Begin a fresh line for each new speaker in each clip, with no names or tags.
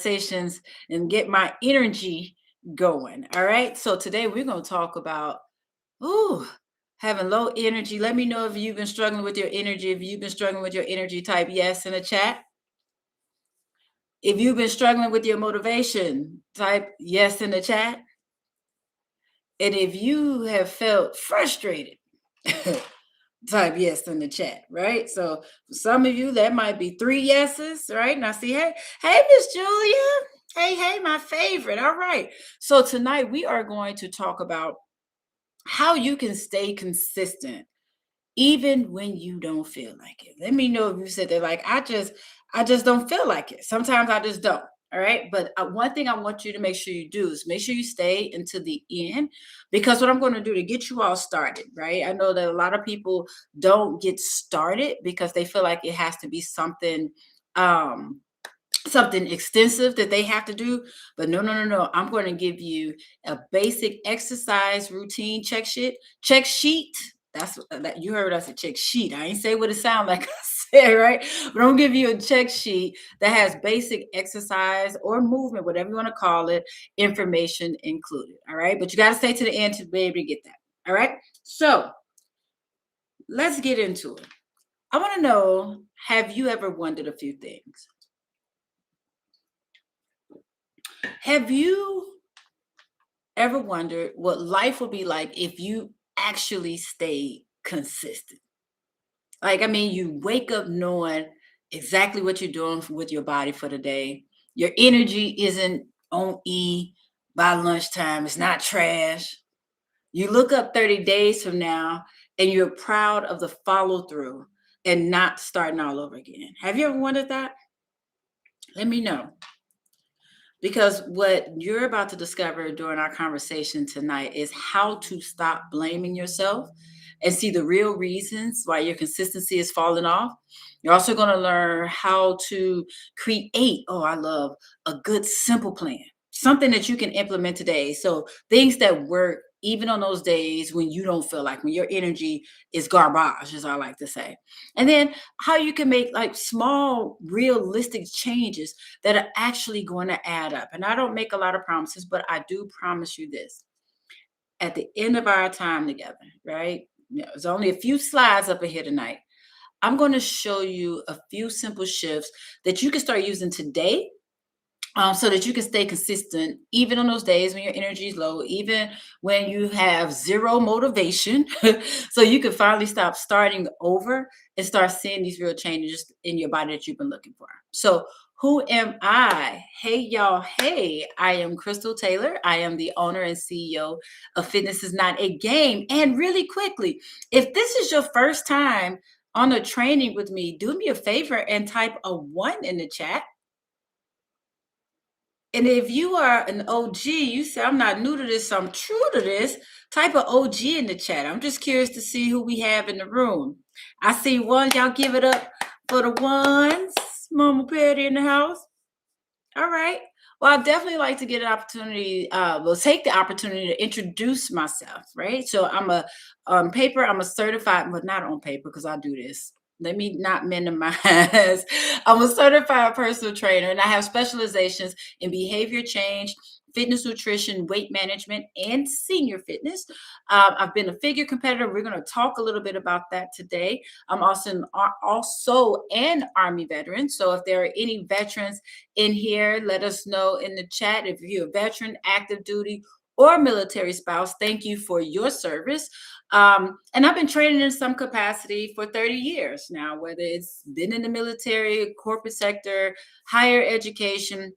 Conversations and get my energy going. All right. So today we're going to talk about ooh, having low energy. Let me know if you've been struggling with your energy. If you've been struggling with your energy, type yes in the chat. If you've been struggling with your motivation, type yes in the chat. And if you have felt frustrated, type yes in the chat, right? So for some of you, that might be 3 yeses, right? Now see, hey, Miss Julia. Hey, my favorite. All right. So tonight we are going to talk about how you can stay consistent even when you don't feel like it. Let me know if you said that, like, I just don't feel like it. Sometimes I just don't. All right. But one thing I want you to make sure you do is make sure you stay until the end, because what I'm going to do to get you all started, right? I know that a lot of people don't get started because they feel like it has to be um, something extensive that they have to do. But no. I'm going to give you a basic exercise routine check sheet. That's that you heard us a check sheet. I ain't say what it sound like I said, right? But I'm gonna give you a check sheet that has basic exercise or movement, whatever you want to call it, information included. All right. But you got to stay to the end to be able to get that. All right. So let's get into it. I want to know, have you ever wondered a few things? Have you ever wondered what life would be like if you actually stayed consistent? Like, I mean, you wake up knowing exactly what you're doing with your body for the day. Your energy isn't on E by lunchtime, it's not trash. You look up 30 days from now and you're proud of the follow through and not starting all over again. Have you ever wondered that? Let me know. Because what you're about to discover during our conversation tonight is how to stop blaming yourself and see the real reasons why your consistency is falling off. You're also going to learn how to create, oh, I love a good simple plan, something that you can implement today. So things that work even on those days when you don't feel like, when your energy is garbage, as I like to say. And then how you can make like small, realistic changes that are actually going to add up. And I don't make a lot of promises, but I do promise you this. At the end of our time together, right? There's only a few slides up ahead tonight. I'm going to show you a few simple shifts that you can start using today, so that you can stay consistent even on those days when your energy is low, even when you have zero motivation. So you can finally stop starting over and start seeing these real changes in your body that you've been looking for. So, who am I? Hey, y'all. Hey, I am Crystal Taylor. I am the owner and CEO of Fitness is Not a Game. And really quickly, if this is your first time on a training with me, do me a favor and type a 1 in the chat. And if you are an OG, you say, I'm not new to this, I'm true to this, type of OG in the chat. I'm just curious to see who we have in the room. I see one. Y'all give it up for the ones. Mama Patty in the house. All right. Well, I definitely like to get an opportunity, take the opportunity to introduce myself, right? So on paper, I'm a certified, but not on paper because I do this. Let me not minimize. I'm a certified personal trainer and I have specializations in behavior change, fitness, nutrition, weight management, and senior fitness. I've been a figure competitor. We're going to talk a little bit about that today. I'm also an Army veteran. So if there are any veterans in here, let us know in the chat. If you're a veteran, active duty, or military spouse, thank you for your service. And I've been training in some capacity for 30 years now, whether it's been in the military, corporate sector, higher education.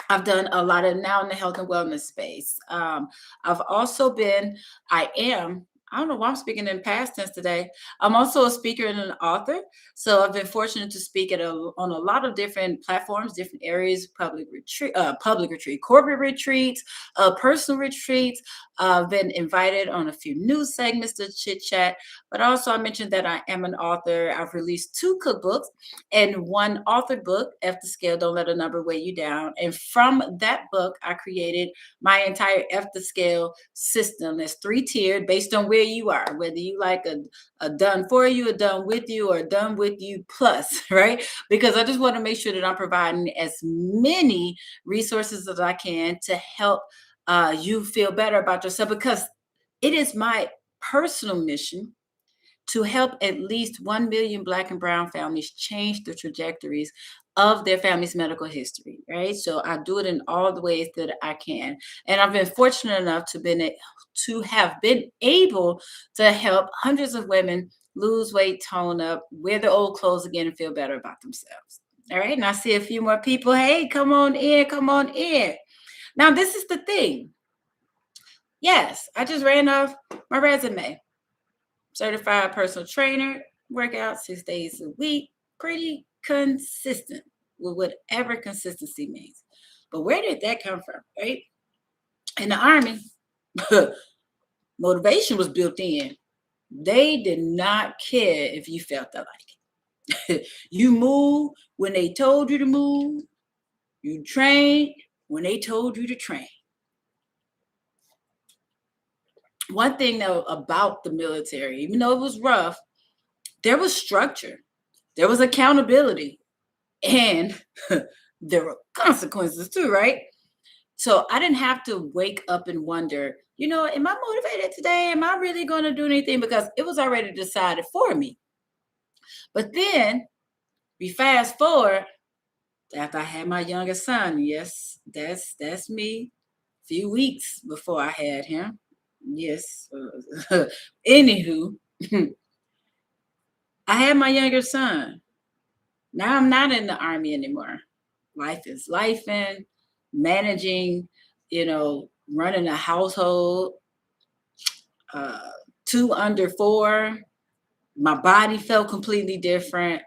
I've done a lot of now in the health and wellness space. I've also been, I don't know why I'm speaking in past tense today. I'm also a speaker and an author. So I've been fortunate to speak on a lot of different platforms, different areas, public retreat, corporate retreats, personal retreats. I've been invited on a few news segments to chit chat. But also, I mentioned that I am an author. I've released 2 cookbooks and one authored book, F the Scale, Don't Let a Number Weigh You Down. And from that book, I created my entire F the Scale system. That's 3-tiered based on where you are, whether you like a done for you, a done with you, or a done with you plus, right? Because I just want to make sure that I'm providing as many resources as I can to help you feel better about yourself, because it is my personal mission to help at least 1 million Black and Brown families change the trajectories of their family's medical history, right? So I do it in all the ways that I can. And I've been fortunate enough to have been able to help hundreds of women lose weight, tone up, wear their old clothes again, and feel better about themselves. All right. And I see a few more people. Hey, come on in, come on in. Now, this is the thing. Yes, I just ran off my resume. Certified personal trainer, work out 6 days a week, pretty consistent with whatever consistency means. But where did that come from, right? In the Army, motivation was built in. They did not care if you felt like it. You moved when they told you to move. You trained when they told you to train. One thing though about the military, even though it was rough, there was structure, there was accountability, and there were consequences too, right? So I didn't have to wake up and wonder, am I motivated today? Am I really going to do anything? Because it was already decided for me. But then we fast forward after I had my youngest son. Yes, that's me. A few weeks before I had him. Yes. Anywho, I had my younger son. Now I'm not in the Army anymore. Life is life and managing, running a household, 2 under 4. My body felt completely different.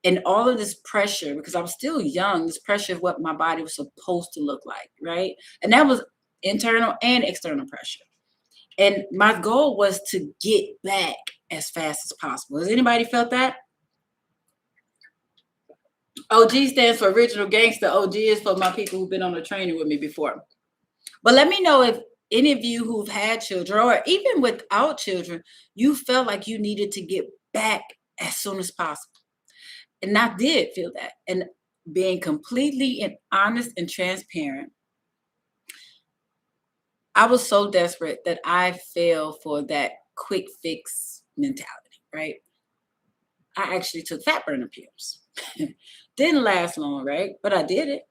And all of this pressure, because I was still young, this pressure of what my body was supposed to look like, right? And that was internal and external pressure. And my goal was to get back as fast as possible. Has anybody felt that? OG stands for original gangster. OG is for my people who've been on the training with me before. But let me know if any of you who've had children, or even without children, you felt like you needed to get back as soon as possible. And I did feel that. And being completely and honest and transparent, I was so desperate that I fell for that quick fix mentality, right? I actually took fat burner pills. Didn't last long, right? But I did it.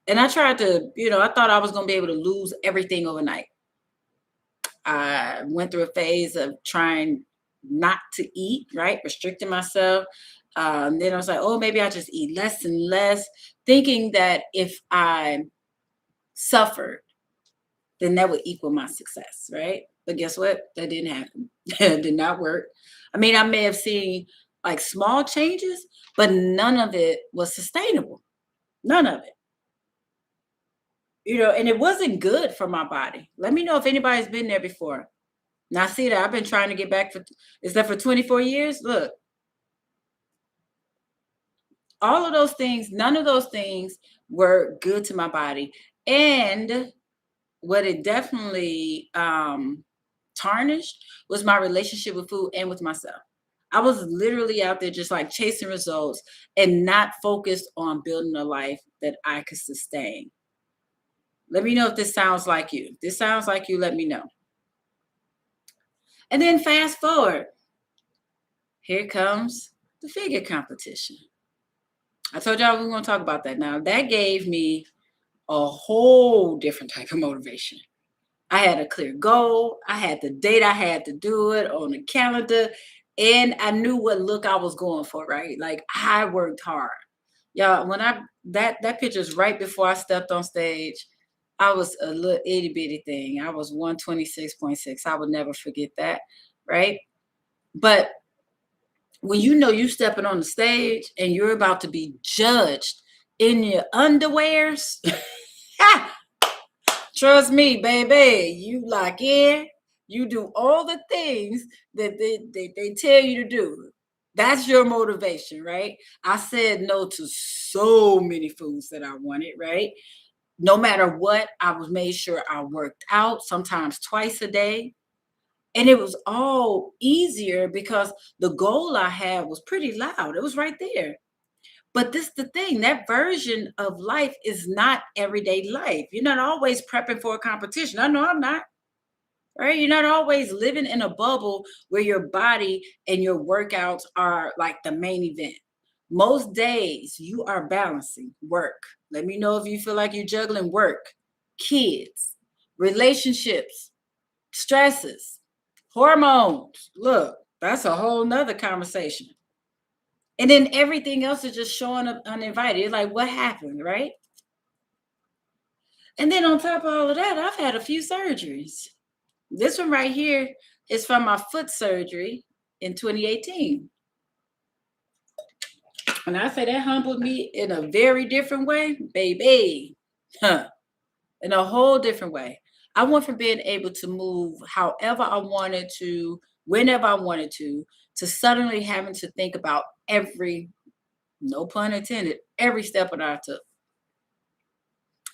And I tried to, I thought I was going to be able to lose everything overnight. I went through a phase of trying not to eat, right? Restricting myself. Then I was like, oh, maybe I'll just eat less and less, thinking that if I suffered, then that would equal my success, right? But guess what? That didn't happen. It did not work. I mean, I may have seen like small changes, but none of it was sustainable. None of it. And it wasn't good for my body. Let me know if anybody's been there before. Now, see that I've been trying to get back is that for 24 years? Look, all of those things, none of those things were good to my body. And what it definitely tarnished was my relationship with food and with myself. I was literally out there just like chasing results and not focused on building a life that I could sustain. Let me know if this sounds like you. If this sounds like you, let me know. And then fast forward. Here comes the figure competition. I told y'all we were going to talk about that now. That gave me a whole different type of motivation. I had a clear goal. I had the date I had to do it on the calendar. And I knew what look I was going for, right? Like I worked hard. Y'all, when that picture's right before I stepped on stage. I was a little itty bitty thing. I was 126.6. I would never forget that, right? But when you stepping on the stage and you're about to be judged in your underwears, trust me, baby, you like, yeah, You do all the things that they tell you to do. That's your motivation, right? I said no to so many foods that I wanted, right? No matter what, I was made sure I worked out, sometimes twice a day. And it was all easier because the goal I had was pretty loud. It was right there. But this the thing, that version of life is not everyday life. You're not always prepping for a competition. I know I'm not, right? You're not always living in a bubble where your body and your workouts are like the main event. Most days you are balancing work. Let me know if you feel like you're juggling work, kids, relationships, stresses, hormones. Look, that's a whole nother conversation. And then everything else is just showing up uninvited. It's like, what happened, right? And then on top of all of that, I've had a few surgeries. This one right here is from my foot surgery in 2018. When I say that humbled me in a very different way, baby, huh, in a whole different way. I went from being able to move however I wanted to, whenever I wanted to suddenly having to think about every, no pun intended, every step that I took.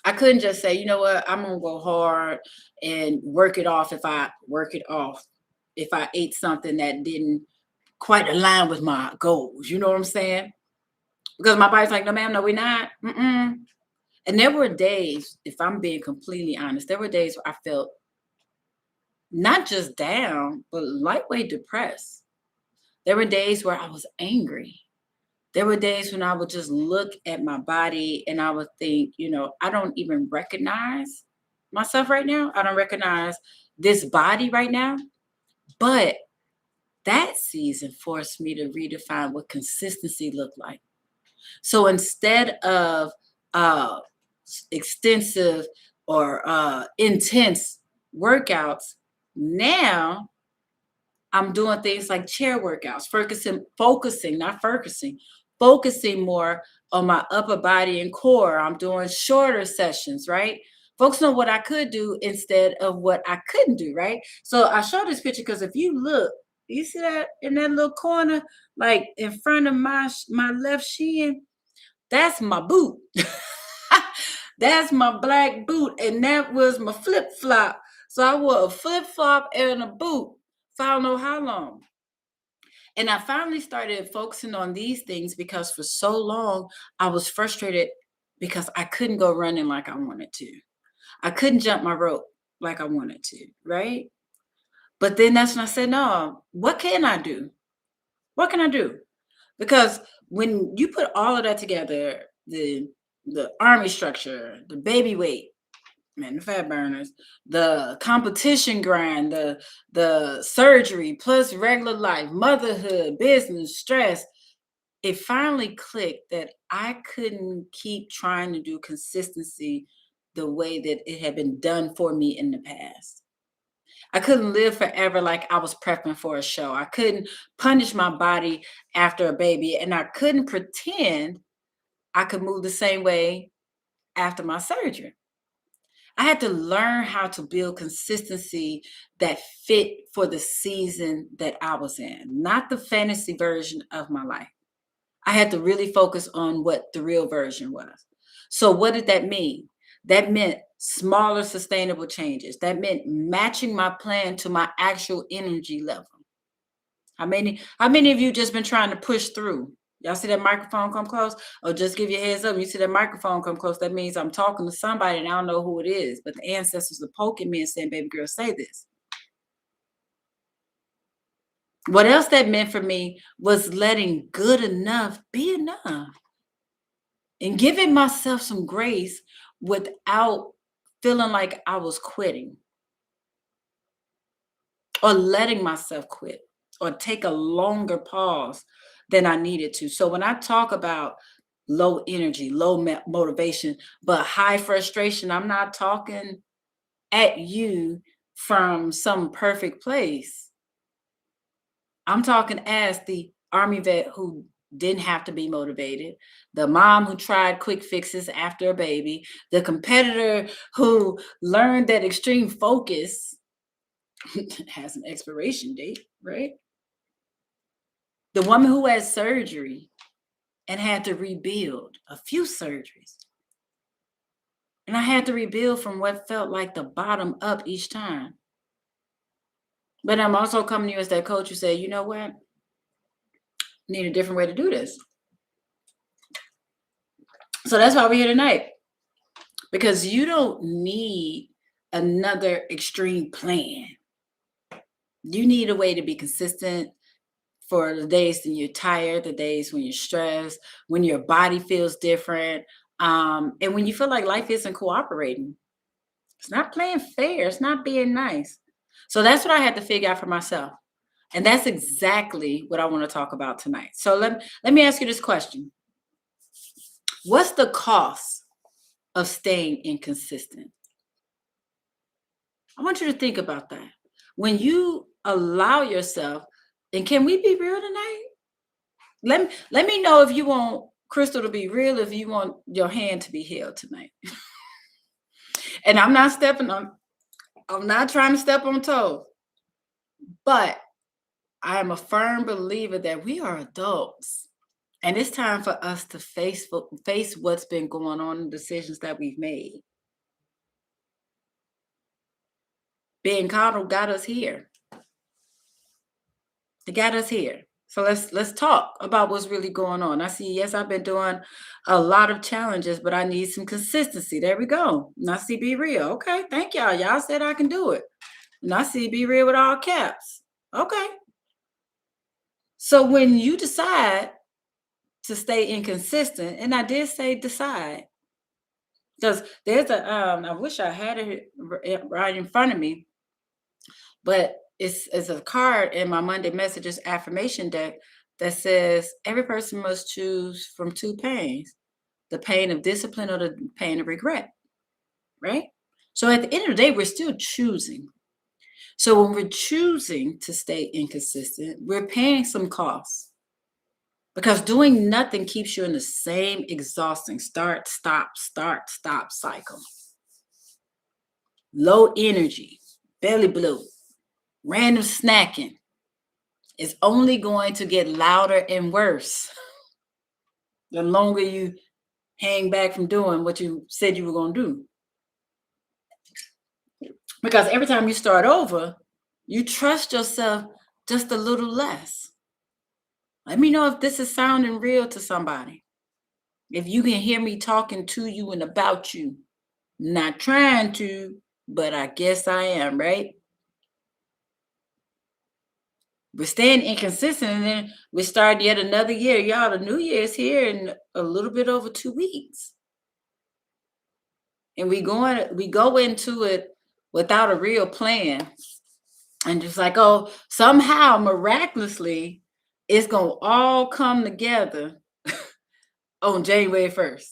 I couldn't just say, you know what, I'm gonna go hard and work it off if I ate something that didn't quite align with my goals. You know what I'm saying? Because my body's like, no, ma'am, no, we're not. Mm-mm. And there were days, if I'm being completely honest, there were days where I felt not just down, but lightweight depressed. There were days where I was angry. There were days when I would just look at my body and I would think, I don't even recognize myself right now. I don't recognize this body right now. But that season forced me to redefine what consistency looked like. So instead of uh, extensive or intense workouts, now I'm doing things like chair workouts, focusing more on my upper body and core. I'm doing shorter sessions, right? Focus on what I could do instead of what I couldn't do, right? So I show this picture because if you look, you see that in that little corner, like in front of my left shin, that's my boot. That's my black boot, and that was my flip flop. So I wore a flip flop and a boot for I don't know how long. And I finally started focusing on these things because for so long I was frustrated because I couldn't go running like I wanted to. I couldn't jump my rope like I wanted to, right? But then that's when I said, no, what can I do? What can I do? Because when you put all of that together, the army structure, the baby weight, man, the fat burners, the competition grind, the surgery, plus regular life, motherhood, business, stress, it finally clicked that I couldn't keep trying to do consistency the way that it had been done for me in the past. I couldn't live forever like I was prepping for a show. I couldn't punish my body after a baby, and I couldn't pretend I could move the same way after my surgery. I had to learn how to build consistency that fit for the season that I was in, not the fantasy version of my life. I had to really focus on what the real version was. So, what did that mean? That meant smaller, sustainable changes. That meant matching my plan to my actual energy level. How many of you just been trying to push through? Y'all see that microphone come close? Or just give your heads up. You see that microphone come close. That means I'm talking to somebody and I don't know who it is. But the ancestors are poking me and saying, baby girl, say this. What else that meant for me was letting good enough be enough and giving myself some grace without feeling like I was quitting or letting myself quit or take a longer pause than I needed to. So when I talk about low energy, low motivation, but high frustration, I'm not talking at you from some perfect place. I'm talking as the Army vet who didn't have to be motivated, the mom who tried quick fixes after a baby, the competitor who learned that extreme focus has an expiration date, right? The woman who had surgery and had to rebuild a few surgeries. And I had to rebuild from what felt like the bottom up each time. But I'm also coming to you as that coach who said, you know what? Need a different way to do this. So that's why we're here tonight. Because you don't need another extreme plan. You need a way to be consistent for the days when you're tired, the days when you're stressed, when your body feels different, and when you feel like life isn't cooperating. It's not playing fair. It's not being nice. So that's what I had to figure out for myself. And that's exactly what I want to talk about tonight. So let me ask you this question. What's the cost of staying inconsistent? I want you to think about that. When you allow yourself, and can we be real tonight? Let me know if you want Crystal to be real, if you want your hand to be held tonight. And I'm not trying to step on toes, but I am a firm believer that we are adults. And it's time for us to face what's been going on, the decisions that we've made. Being coddled got us here. It got us here. So let's talk about what's really going on. I see, yes, I've been doing a lot of challenges, but I need some consistency. There we go. And I see Be Real. Okay, thank y'all. Y'all said I can do it. And I see Be Real with all caps. Okay. So when you decide to stay inconsistent, and I did say decide, because there's I wish I had it right in front of me, but it's a card in my Monday Messages affirmation deck that says every person must choose from two pains, the pain of discipline or the pain of regret, right? So at the end of the day, we're still choosing. So when we're choosing to stay inconsistent, we're paying some costs because doing nothing keeps you in the same exhausting start, stop cycle. Low energy, belly bloat, random snacking is only going to get louder and worse the longer you hang back from doing what you said you were going to do. Because every time you start over, you trust yourself just a little less. Let me know if this is sounding real to somebody. If you can hear me talking to you and about you. Not trying to, but I guess I am, right? We're staying inconsistent, and then we start yet another year. Y'all, the new year is here in a little bit over 2 weeks. And we go into it without a real plan. And just like, oh, somehow miraculously, it's gonna all come together on January 1st.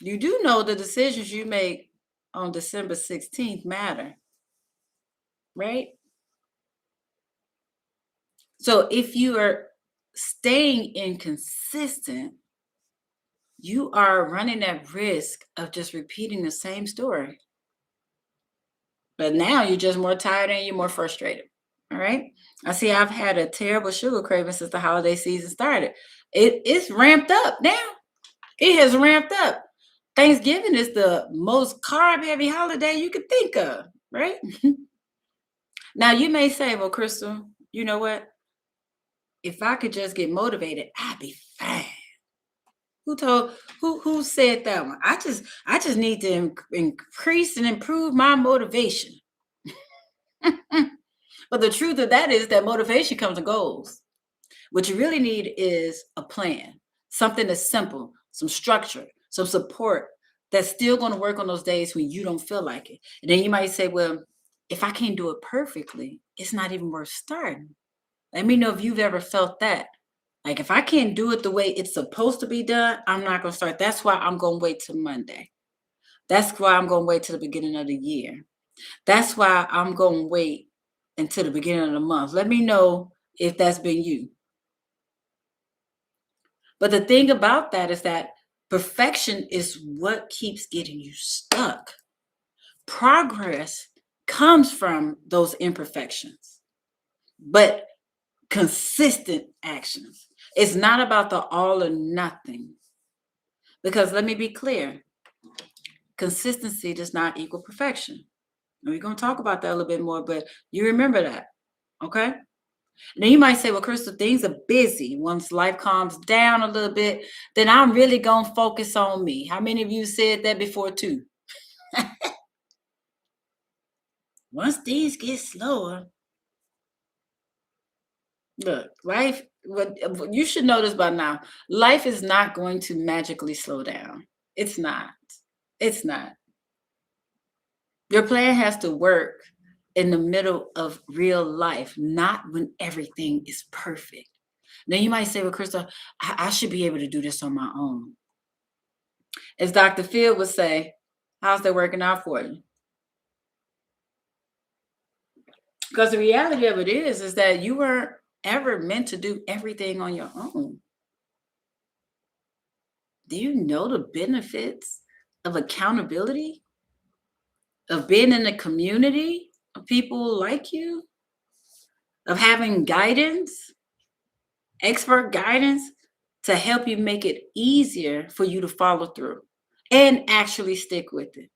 You do know the decisions you make on December 16th matter, right? So if you are staying inconsistent, you are running that risk of just repeating the same story. But now you're just more tired and you're more frustrated. All right. I see I've had a terrible sugar craving since the holiday season started. It's ramped up now. It has ramped up. Thanksgiving is the most carb heavy holiday you could think of, right? Now you may say, well, Crystal, you know what? If I could just get motivated, I'd be fine. Who said that one? I just need to increase and improve my motivation. But the truth of that is that motivation comes and goes. What you really need is a plan, something that's simple, some structure, some support that's still going to work on those days when you don't feel like it. And then you might say, well, if I can't do it perfectly, it's not even worth starting. Let me know if you've ever felt that. Like if I can't do it the way it's supposed to be done, I'm not going to start. That's why I'm going to wait till Monday. That's why I'm going to wait till the beginning of the year. That's why I'm going to wait until the beginning of the month. Let me know if that's been you. But the thing about that is that perfection is what keeps getting you stuck. Progress comes from those imperfections, but consistent actions. It's not about the all or nothing. Because let me be clear, consistency does not equal perfection. And we're going to talk about that a little bit more, but you remember that. Okay. Now you might say, well, Crystal, things are busy. Once life calms down a little bit, then I'm really going to focus on me. How many of you said that before too? Once things get slower, look, life, what you should know this by now, life is not going to magically slow down. It's not. It's not. Your plan has to work in the middle of real life, not when everything is perfect. Now you might say, well, Crystal, I should be able to do this on my own. As Dr. Phil would say, how's that working out for you? Because the reality of it is that you weren't ever meant to do everything on your own. Do you know the benefits of accountability, of being in a community of people like you, of having guidance, expert guidance to help you make it easier for you to follow through and actually stick with it?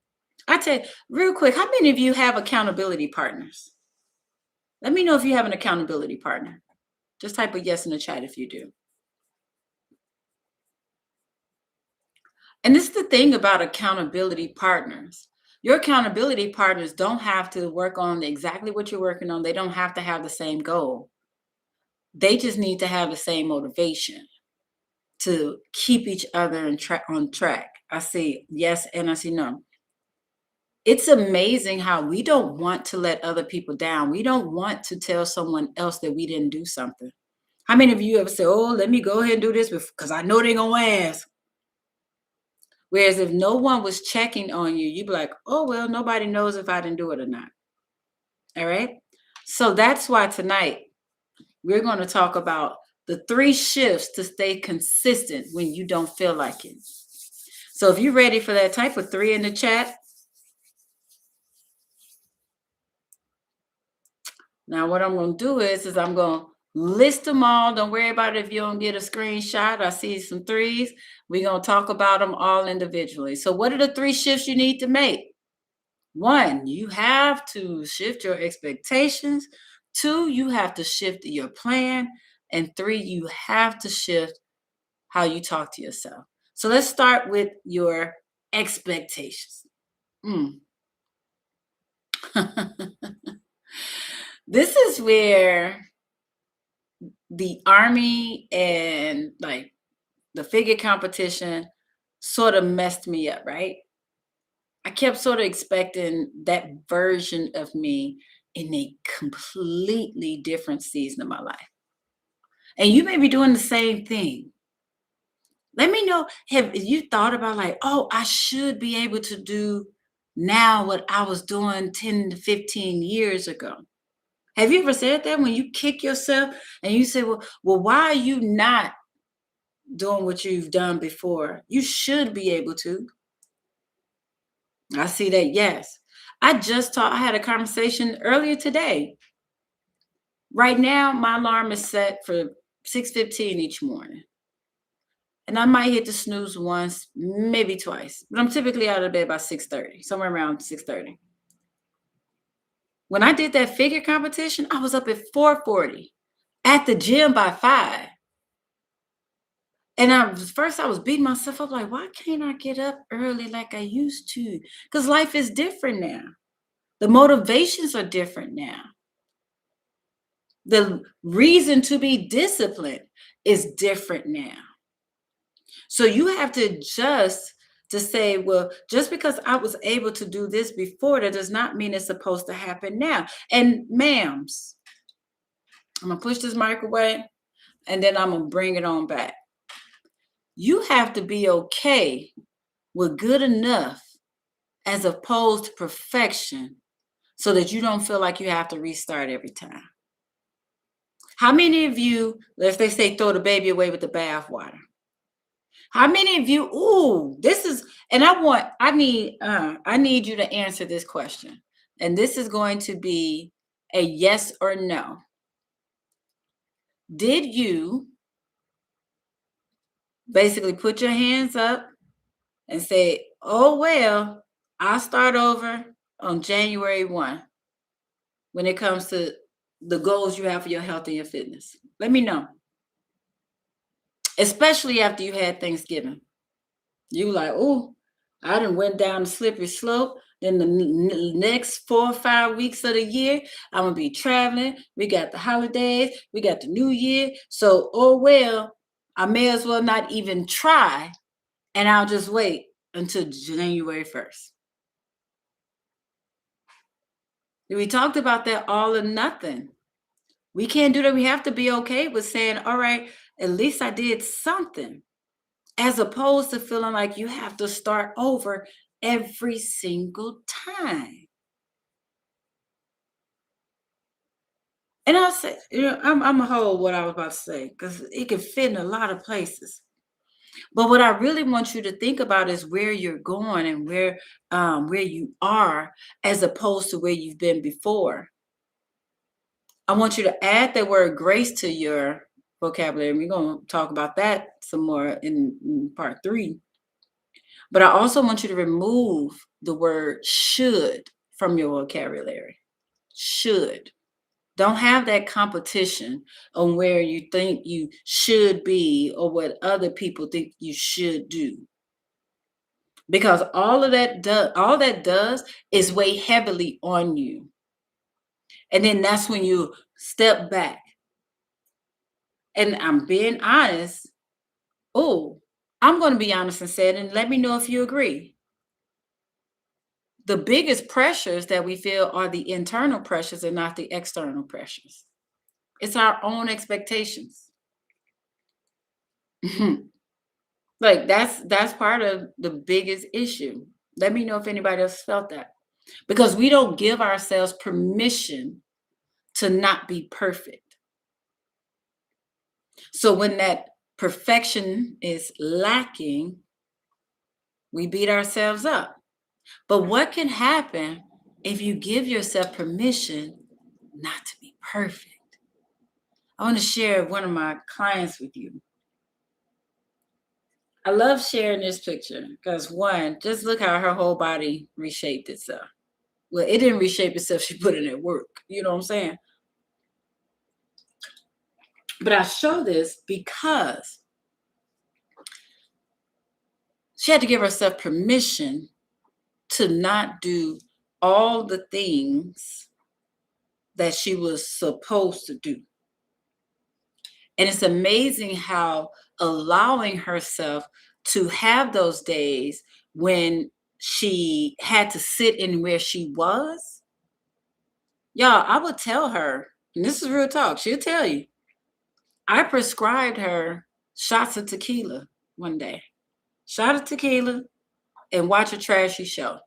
I tell you, real quick, how many of you have accountability partners? Let me know if you have an accountability partner. Just type a yes in the chat if you do. And this is the thing about accountability partners. Your accountability partners don't have to work on exactly what you're working on. They don't have to have the same goal. They just need to have the same motivation to keep each other on track. I see yes and I see no. It's amazing how we don't want to let other people down. We don't want to tell someone else that we didn't do something. How many of you ever say, oh, let me go ahead and do this because I know they're going to ask? Whereas if no one was checking on you, you'd be like, oh, well, nobody knows if I didn't do it or not. All right. So that's why tonight we're going to talk about the 3 shifts to stay consistent when you don't feel like it. So if you're ready for that, type of 3 in the chat. Now, what I'm going to do is I'm going to list them all. Don't worry about it if you don't get a screenshot. I see some 3s. We're going to talk about them all individually. So what are the 3 shifts you need to make? 1, you have to shift your expectations. 2, you have to shift your plan. And 3, you have to shift how you talk to yourself. So let's start with your expectations. This is where the army and like the figure competition sort of messed me up, right? I kept sort of expecting that version of me in a completely different season of my life. And you may be doing the same thing. Let me know, have you thought about like, oh, I should be able to do now what I was doing 10 to 15 years ago? Have you ever said that when you kick yourself and you say, well, why are you not doing what you've done before? You should be able to. I see that. Yes. I had a conversation earlier today. Right now, my alarm is set for 6:15 each morning. And I might hit the snooze once, maybe twice. But I'm typically out of bed by 6:30, somewhere around 6:30. When I did that figure competition, I was up at 4:40 at the gym by 5. And first I was beating myself up like, why can't I get up early like I used to? Because life is different now. The motivations are different now. The reason to be disciplined is different now. So you have to adjust to say, well, just because I was able to do this before, that does not mean it's supposed to happen now. And ma'ams, I'm going to push this mic away and then I'm going to bring it on back. You have to be okay with good enough as opposed to perfection so that you don't feel like you have to restart every time. How many of you, if they say throw the baby away with the bathwater? How many of you, I need you to answer this question. And this is going to be a yes or no. Did you basically put your hands up and say, oh, well, I'll start over on January 1 when it comes to the goals you have for your health and your fitness? Let me know. Especially after you had Thanksgiving. You like, oh, I done went down the slippery slope. Then the next 4 or 5 weeks of the year, I'm gonna be traveling. We got the holidays, we got the new year. So, oh well, I may as well not even try, and I'll just wait until January 1st. We talked about that all or nothing. We can't do that. We have to be okay with saying, all right, at least I did something, as opposed to feeling like you have to start over every single time. And I'll say, I'm gonna hold what I was about to say because it can fit in a lot of places. But what I really want you to think about is where you're going and where you are, as opposed to where you've been before. I want you to add that word grace to your vocabulary. We're going to talk about that some more in part 3. But I also want you to remove the word should from your vocabulary. Should. Don't have that competition on where you think you should be or what other people think you should do. Because all that does is weigh heavily on you. And then that's when you step back. And I'm being honest. Oh, I'm going to be honest and say it, and let me know if you agree. The biggest pressures that we feel are the internal pressures and not the external pressures. It's our own expectations. Like that's part of the biggest issue. Let me know if anybody else felt that. Because we don't give ourselves permission to not be perfect. So when that perfection is lacking, we beat ourselves up. But what can happen if you give yourself permission not to be perfect? I want to share one of my clients with you. I love sharing this picture because, one, just look how her whole body reshaped itself. Well, it didn't reshape itself. She put in at work. You know what I'm saying? But I show this because she had to give herself permission to not do all the things that she was supposed to do. And it's amazing how allowing herself to have those days when she had to sit in where she was. Y'all, I would tell her, and this is real talk, she'll tell you, I prescribed her shots of tequila one day. Shot of tequila and watch a trashy show.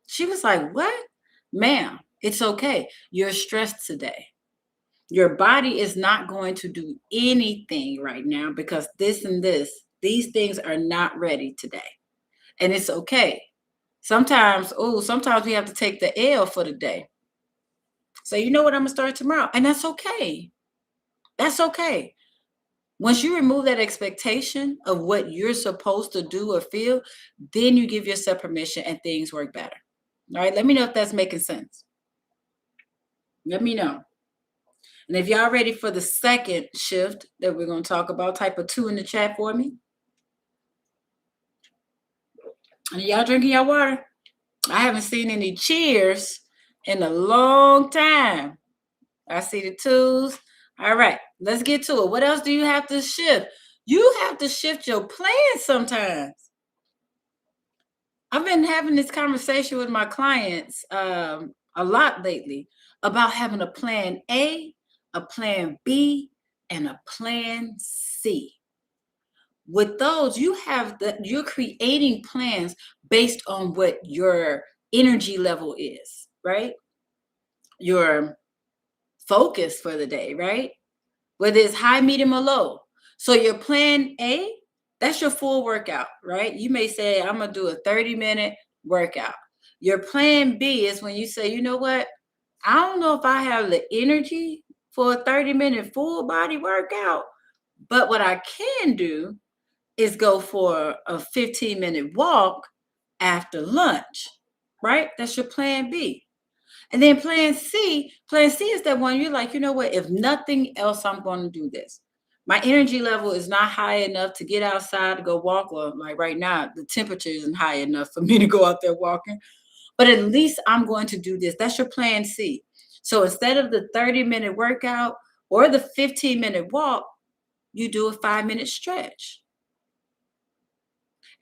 She was like, what? Ma'am, it's okay. You're stressed today. Your body is not going to do anything right now because this and this, these things are not ready today. And it's okay. Sometimes we have to take the L for the day. So you know what, I'm gonna start tomorrow. And that's okay. That's okay. Once you remove that expectation of what you're supposed to do or feel, then you give yourself permission and things work better. All right, let me know if that's making sense. Let me know. And if y'all ready for the second shift that we're going to talk about, type a 2 in the chat for me. And y'all drinking your water? I haven't seen any cheers in a long time. I see the 2s. All right, let's get to it. What else do you have to shift? You have to shift your plans sometimes. I've been having this conversation with my clients a lot lately about having a plan A, a plan B, and a plan C. With those, you're creating plans based on what your energy level is, right? Your focus for the day, right? Whether it's high, medium, or low. So your plan A, that's your full workout, right? You may say, I'm going to do a 30-minute workout. Your plan B is when you say, you know what? I don't know if I have the energy for a 30-minute full body workout, but what I can do is go for a 15-minute walk after lunch, right? That's your plan B. And then plan C is that one you're like, you know what? If nothing else, I'm going to do this. My energy level is not high enough to get outside to go walk. Or like right now, the temperature isn't high enough for me to go out there walking. But at least I'm going to do this. That's your plan C. So instead of the 30-minute workout or the 15-minute walk, you do a 5-minute stretch.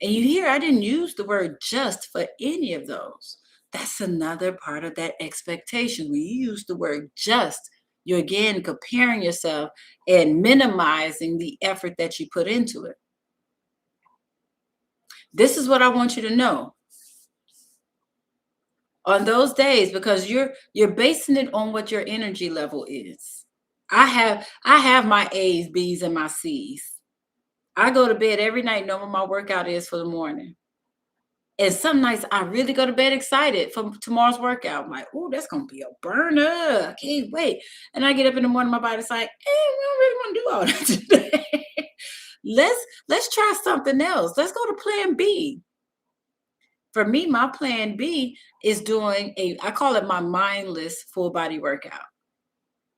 And you hear I didn't use the word just for any of those. That's another part of that expectation. When you use the word just, you're again comparing yourself and minimizing the effort that you put into it. This is what I want you to know. On those days, because you're basing it on what your energy level is. I have my A's, B's, and my C's. I go to bed every night knowing what my workout is for the morning. And some nights I really go to bed excited for tomorrow's workout. I'm like, oh, that's gonna be a burner. I can't wait. And I get up in the morning, my body's like, we don't really want to do all that today. let's try something else. Let's go to plan B. For me, my plan B is doing I call it my mindless full body workout.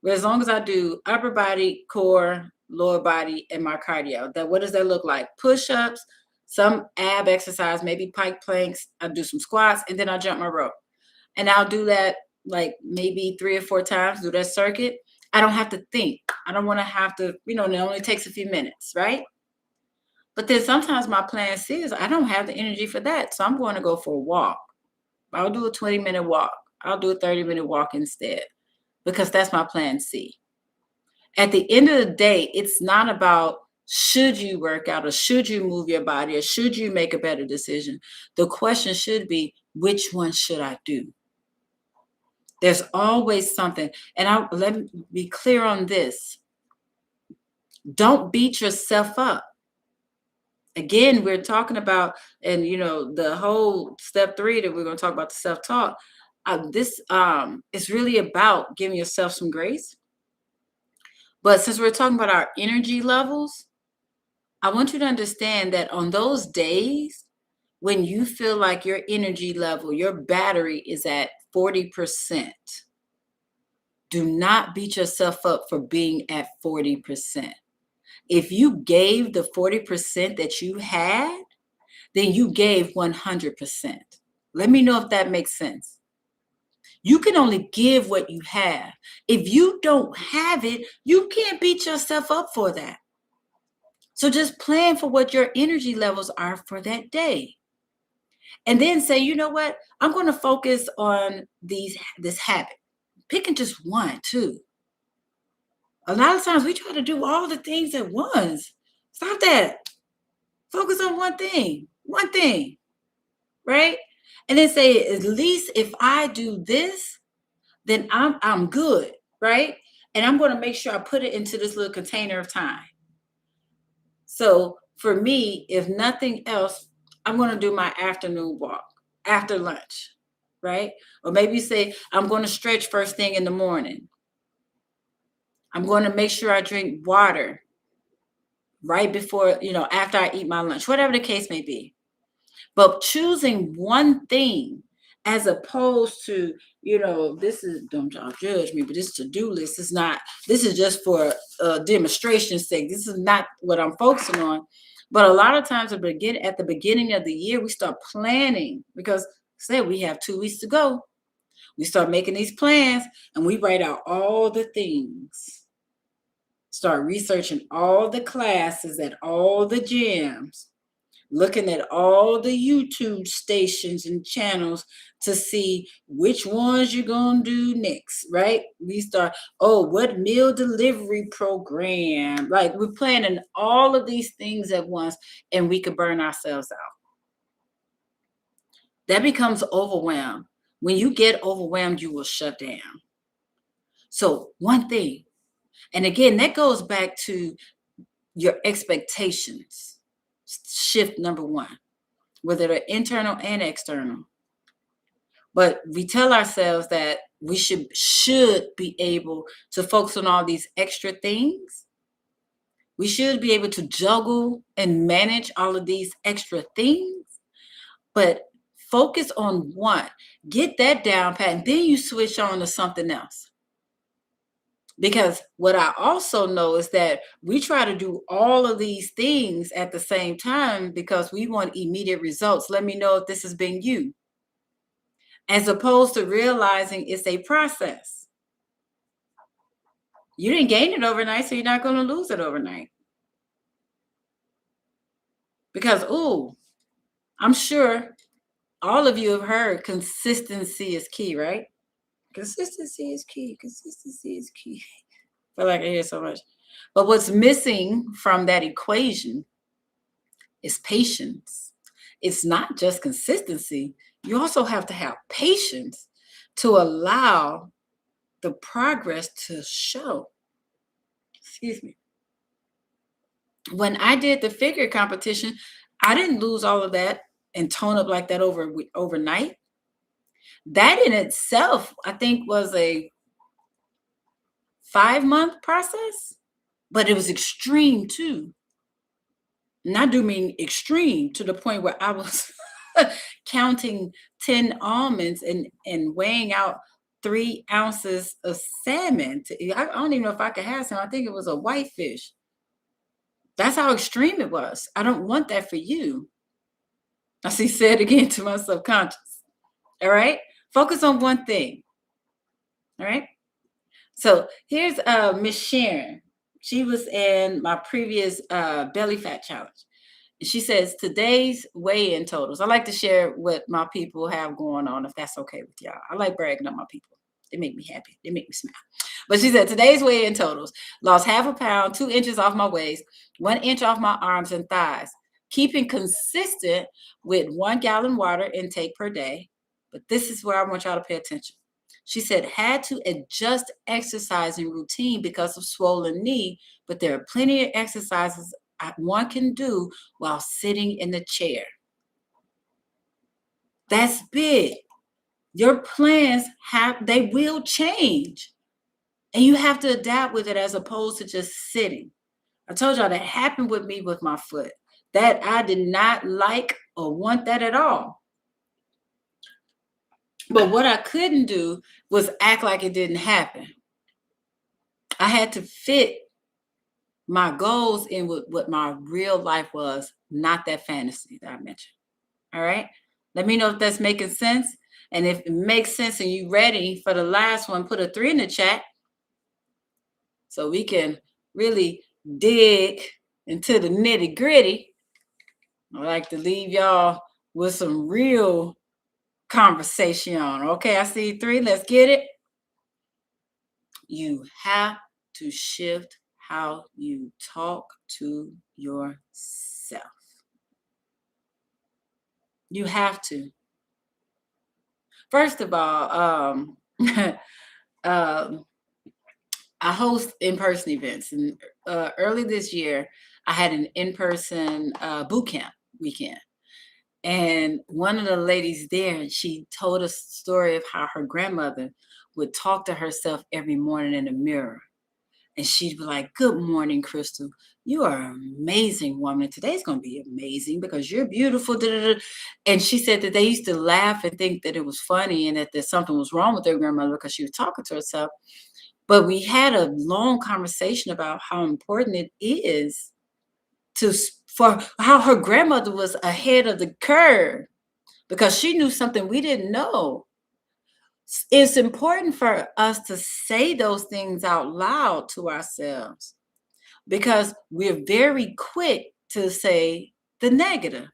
Where as long as I do upper body, core, lower body, and my cardio, what does that look like? Push-ups, some ab exercise, maybe pike planks. I do some squats, and then I jump my rope. And I'll do that like maybe 3 or 4 times, do that circuit. I don't have to think. I don't want to have to, it only takes a few minutes, right? But then sometimes my plan C is I don't have the energy for that. So I'm going to go for a walk. I'll do a 20-minute walk. I'll do a 30-minute walk instead, because that's my plan C. At the end of the day, it's not about should you work out or should you move your body or should you make a better decision. The question should be, which one should I do? There's always something. And let me be clear on this. Don't beat yourself up. Again, we're talking about, and the whole step 3 that we're going to talk about, the self-talk. This is really about giving yourself some grace. But since we're talking about our energy levels, I want you to understand that on those days when you feel like your energy level, your battery is at 40%, do not beat yourself up for being at 40%. If you gave the 40% that you had, then you gave 100%. Let me know if that makes sense. You can only give what you have. If you don't have it, you can't beat yourself up for that. So just plan for what your energy levels are for that day. And then say, you know what? I'm going to focus on this habit. Picking just one, two. A lot of times we try to do all the things at once. Stop that. Focus on one thing, right? And then say, at least if I do this, then I'm good, right? And I'm going to make sure I put it into this little container of time. So for me, if nothing else, I'm going to do my afternoon walk after lunch, right? Or maybe say, I'm going to stretch first thing in the morning. I'm going to make sure I drink water right before, after I eat my lunch, whatever the case may be. But choosing one thing as opposed to, don't y'all judge me, but this to-do list is not, this is just for demonstration's sake. This is not what I'm focusing on. But a lot of times at the beginning of the year, we start planning because say we have 2 weeks to go. We start making these plans and we write out all the things. Start researching all the classes at all the gyms, looking at all the YouTube stations and channels to see which ones you're going to do next, right? We start, what meal delivery program? Like we're planning all of these things at once and we could burn ourselves out. That becomes overwhelmed. When you get overwhelmed, you will shut down. So one thing, and again, that goes back to your expectations. Shift number 1, whether they're internal and external. But we tell ourselves that we should be able to focus on all these extra things. We should be able to juggle and manage all of these extra things, but focus on one. Get that down pat, and then you switch on to something else. Because what I also know is that we try to do all of these things at the same time because we want immediate results. Let me know if this has been you, as opposed to realizing it's a process. You didn't gain it overnight, so you're not going to lose it overnight. Because, ooh, I'm sure all of you have heard consistency is key, right? Consistency is key. Consistency is key. I feel like I hear so much. But what's missing from that equation is patience. It's not just consistency. You also have to have patience to allow the progress to show. Excuse me. When I did the figure competition, I didn't lose all of that and tone up like that overnight. That in itself, I think, was a 5-month process, but it was extreme too. And I do mean extreme to the point where I was counting 10 almonds and weighing out 3 ounces of salmon. I don't even know if I could have some. I think it was a whitefish. That's how extreme it was. I don't want that for you. I see, said again to my subconscious. All right. Focus on one thing. All right. So here's Miss Sharon. She was in my previous belly fat challenge. She says today's weigh-in totals. I like to share what my people have going on, if that's okay with y'all. I like bragging on my people. They make me happy. They make me smile. But she said today's weigh-in totals: lost 0.5 pound, 2 inches off my waist, 1 inch off my arms and thighs, keeping consistent with 1 gallon water intake per day. But this is where I want y'all to pay attention. She said, had to adjust exercising routine because of swollen knee, but there are plenty of exercises one can do while sitting in the chair. That's big. Your plans they will change, and you have to adapt with it as opposed to just sitting. I told y'all that happened with me with my foot, that I did not like or want that at all. But what I couldn't do was act like it didn't happen. I had to fit my goals in with what my real life was, not that fantasy that I mentioned. All right. Let me know if that's making sense. And if it makes sense and you're ready for the last one, put a 3 in the chat so we can really dig into the nitty gritty. I like to leave y'all with some real conversation. Okay, I see 3. Let's get it. You have to shift how you talk to yourself. You have to. First of all, I host in-person events, and early this year, I had an in-person boot camp weekend. And one of the ladies there, she told us the story of how her grandmother would talk to herself every morning in the mirror. And she'd be like, "Good morning, Crystal. You are an amazing woman. Today's going to be amazing because you're beautiful." Da, da, da. And she said that they used to laugh and think that it was funny and that there's something was wrong with their grandmother because she was talking to herself. But we had a long conversation about how important it is for how her grandmother was ahead of the curve because she knew something we didn't know. It's important for us to say those things out loud to ourselves because we're very quick to say the negative.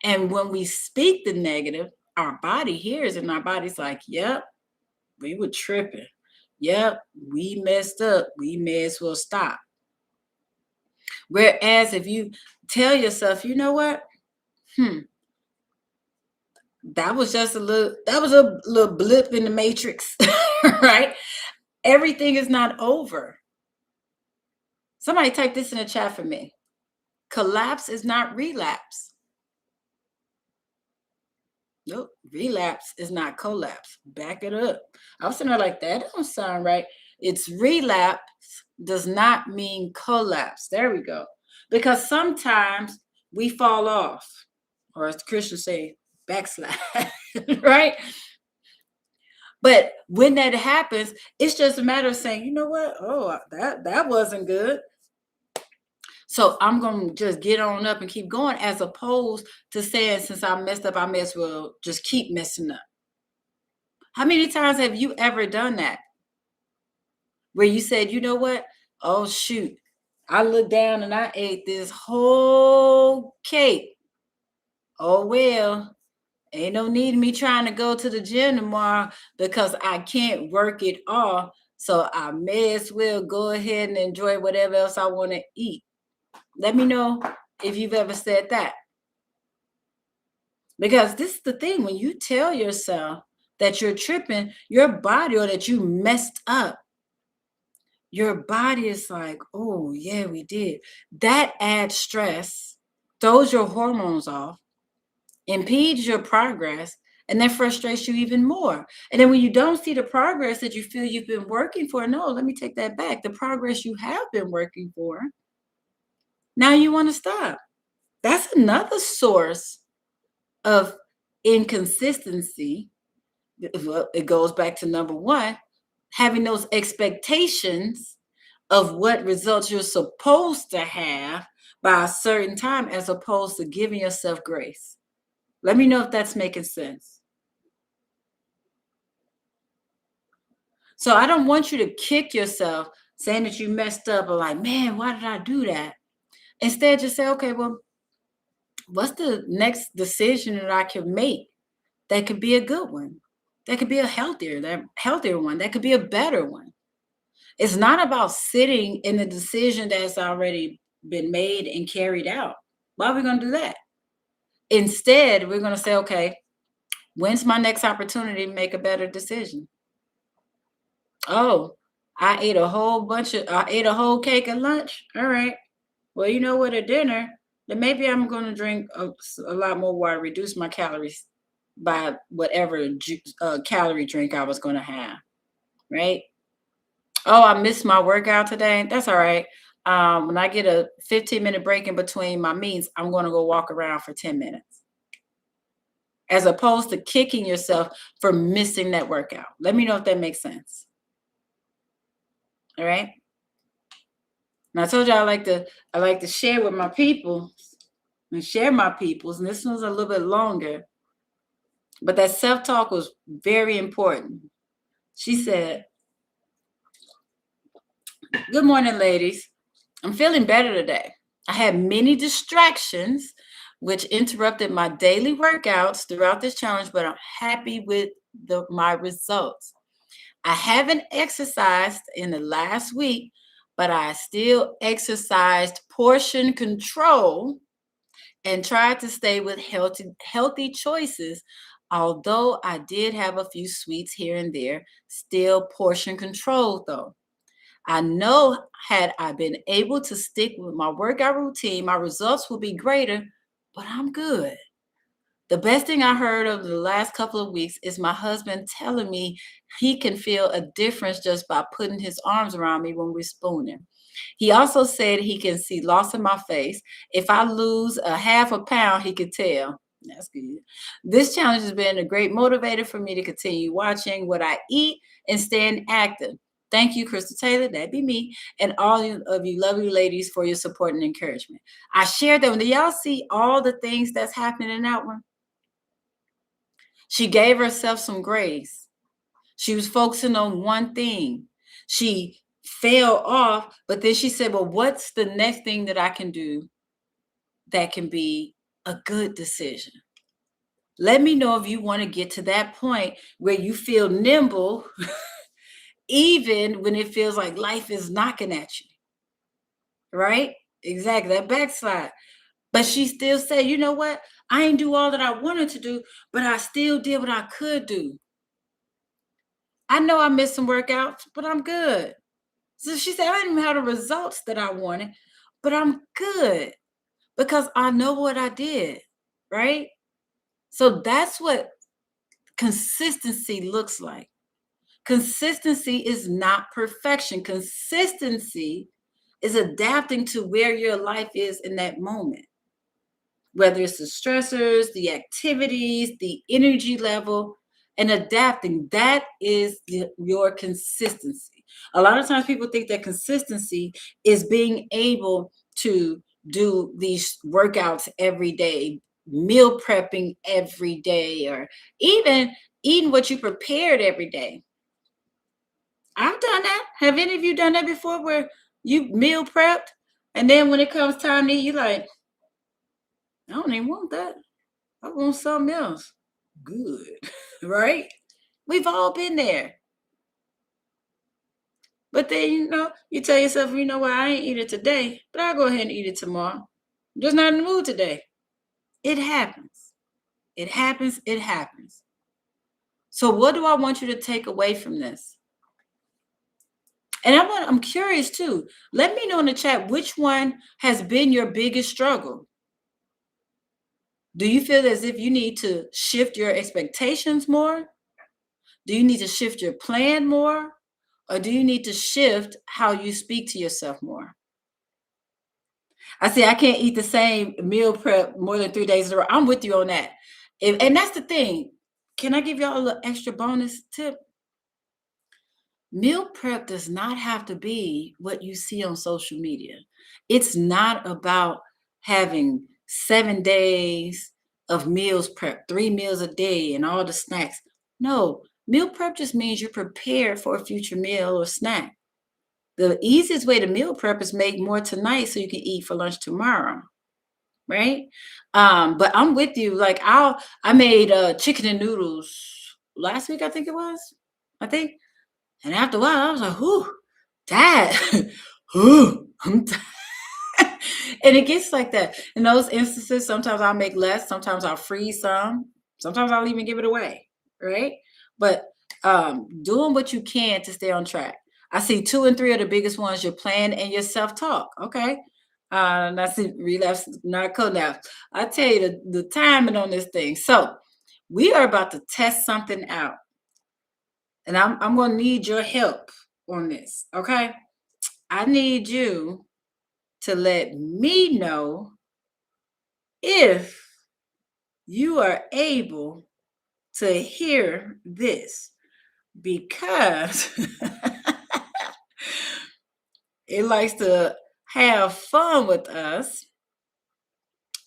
And when we speak the negative, our body hears and our body's like, "Yep, we were tripping. Yep, we messed up. We may as well stop." Whereas if you tell yourself, "You know what? That was a little blip in the matrix," right? Everything is not over. Somebody type this in the chat for me. Collapse is not relapse. Nope. Relapse is not collapse. Back it up. I was sitting there like, that don't sound right. It's relapse does not mean collapse. There we go. Because sometimes we fall off, or as the Christians say, backslide, right? But when that happens, it's just a matter of saying, you know what? Oh, that wasn't good. So I'm gonna just get on up and keep going, as opposed to saying, since I messed up, I may as well just keep messing up. How many times have you ever done that? Where you said, you know what? Oh shoot. I looked down and I ate this whole cake. Oh well, ain't no need of me trying to go to the gym tomorrow because I can't work it off. So I may as well go ahead and enjoy whatever else I want to eat. Let me know if you've ever said that. Because this is the thing, when you tell yourself that you're tripping, your body, or that you messed up, your body is like, oh, yeah, we did. That adds stress, throws your hormones off, impedes your progress, and then frustrates you even more. And then when you don't see the progress that you feel you've been working for, no, let me take that back. The progress you have been working for, now you want to stop. That's another source of inconsistency. Well, it goes back to number one, having those expectations of what results you're supposed to have by a certain time, as opposed to giving yourself grace. Let me know if that's making sense. So I don't want you to kick yourself saying that you messed up, or like, man, why did I do that? Instead, just say, okay, well, what's the next decision that I can make that could be a good one? That could be that healthier one. That could be a better one. It's not about sitting in the decision that's already been made and carried out. Why are we going to do that? Instead, we're going to say, okay, when's my next opportunity to make a better decision? Oh, I ate a whole cake at lunch. All right. Well, you know what, at dinner, then maybe I'm going to drink a lot more water, reduce my calories by whatever calorie drink I was going to have. Right. Oh, I missed my workout today. That's all right. When I get a 15-minute break in between my meets, I'm going to go walk around for 10 minutes, as opposed to kicking yourself for missing that workout. Let me know if that makes sense. All right. And I told you I like to share with my people and share my peoples. And this one's a little bit longer, but that self-talk was very important. She said, good morning, ladies. I'm feeling better today. I had many distractions, which interrupted my daily workouts throughout this challenge, but I'm happy with my results. I haven't exercised in the last week, but I still exercised portion control and tried to stay with healthy choices. Although I did have a few sweets here and there, still portion control though. I know, had I been able to stick with my workout routine, my results would be greater, but I'm good. The best thing I heard over the last couple of weeks is my husband telling me he can feel a difference just by putting his arms around me when we're spooning. He also said he can see loss in my face. If I lose a half a pound, he could tell. That's good. This challenge has been a great motivator for me to continue watching what I eat and staying active. Thank you, Crystal Taylor, that'd be me, and all of you lovely ladies for your support and encouragement. I shared that one. Do y'all see all the things that's happening in that one? She gave herself some grace. She was focusing on one thing. She fell off, but then she said, well, what's the next thing that I can do that can be a good decision? Let me know if you want to get to that point where you feel nimble, even when it feels like life is knocking at you, right? Exactly, that backslide. But she still said, you know what? I ain't do all that I wanted to do, but I still did what I could do. I know I missed some workouts, but I'm good. So she said, I didn't have the results that I wanted, but I'm good because I know what I did, right? So that's what consistency looks like. Consistency is not perfection. Consistency is adapting to where your life is in that moment, whether it's the stressors, the activities, the energy level, and adapting. That is your consistency. A lot of times people think that consistency is being able to do these workouts every day, meal prepping every day, or even eating what you prepared every day. I've done that. Have any of you done that before where you meal prepped and then when it comes time to eat, you like, I don't even want that. I want something else. Good. Right? We've all been there. But then, you tell yourself, you know what, I ain't eat it today, but I'll go ahead and eat it tomorrow. I'm just not in the mood today. It happens. It happens. It happens. So what do I want you to take away from this? And I'm curious too. Let me know in the chat which one has been your biggest struggle. Do you feel as if you need to shift your expectations more? Do you need to shift your plan more? Or do you need to shift how you speak to yourself more? I say I can't eat the same meal prep more than 3 days in a row. I'm with you on that. And that's the thing. Can I give y'all a little extra bonus tip? Meal prep does not have to be what you see on social media. It's not about having 7 days of meals prep, 3 meals a day, and all the snacks. No, meal prep just means you're prepared for a future meal or snack. The easiest way to meal prep is make more tonight so you can eat for lunch tomorrow, right? But I'm with you. Like I made chicken and noodles last week, I think it was. And after a while, I was like, whew, Dad, whew, I'm tired. And it gets like that. In those instances, sometimes I'll make less, sometimes I'll freeze some, sometimes I'll even give it away, right? But doing what you can to stay on track. I see 2 and 3 are the biggest ones, your plan and your self-talk. Okay. And I see relapse, not collapse. I tell you the timing on this thing. So we are about to test something out. And I'm going to need your help on this. Okay. I need you to let me know if you are able to hear this, because it likes to have fun with us.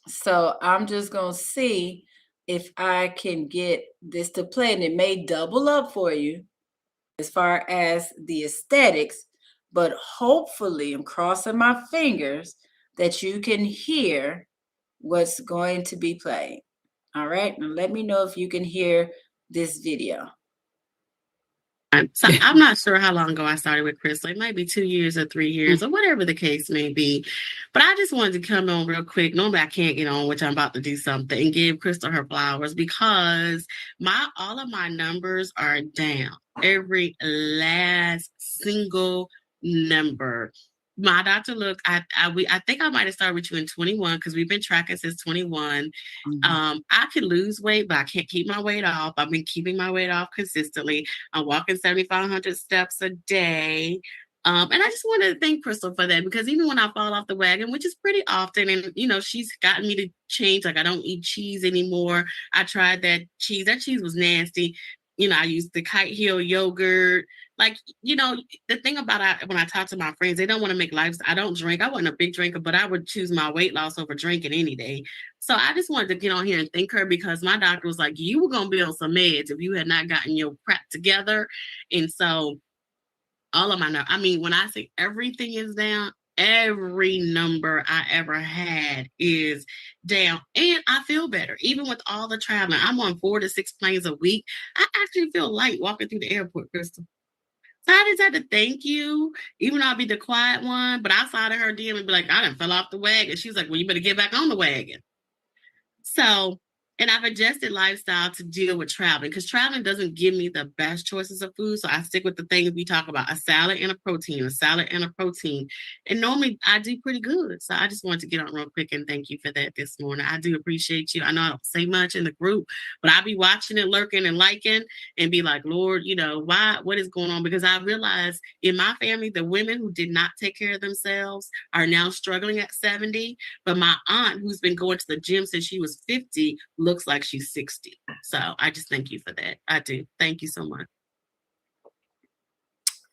So I'm just going to see if I can get this to play, and it may double up for you as far as the aesthetics, but hopefully I'm crossing my fingers that you can hear what's going to be played. All right, now let me know if you can hear this video.
So I'm not sure how long ago I started with Crystal. It might be 2 years or 3 years or whatever the case may be. But I just wanted to come on real quick. Normally I can't get on, which I'm about to do something, and give Crystal her flowers, because all of my numbers are down. Every last single number. My doctor looked. I think I might have started with you in 21, because we've been tracking since 21. I can lose weight, but I can't keep my weight off. I've been keeping my weight off consistently. I'm walking 7,500 steps a day. And I just wanted to thank Crystal for that, because even when I fall off the wagon, which is pretty often, and she's gotten me to change. Like, I don't eat cheese anymore. I tried that cheese. That cheese was nasty. I used the Kite Hill yogurt. Like, the thing about when I talk to my friends, they don't want to make lives. I don't drink. I wasn't a big drinker, but I would choose my weight loss over drinking any day. So I just wanted to get on here and thank her, because my doctor was like, you were going to be on some meds if you had not gotten your crap together. And so all of when I say everything is down, every number I ever had is down, and I feel better. Even with all the traveling, I'm on 4 to 6 planes a week. I actually feel light walking through the airport, Crystal. So I just had to thank you, even though I'll be the quiet one, but outside of her DM and be like, I done fell off the wagon. She's like, well, you better get back on the wagon. So And I've adjusted lifestyle to deal with traveling because traveling doesn't give me the best choices of food. So I stick with the things we talk about, a salad and a protein, a salad and a protein. And normally I do pretty good. So I just wanted to get on real quick and thank you for that this morning. I do appreciate you. I know I don't say much in the group, but I'll be watching it, lurking and liking and be like, Lord, what is going on? Because I realized in my family, the women who did not take care of themselves are now struggling at 70. But my aunt, who's been going to the gym since she was 50, looks like she's 60. So I just thank you for that. I do. Thank you so much.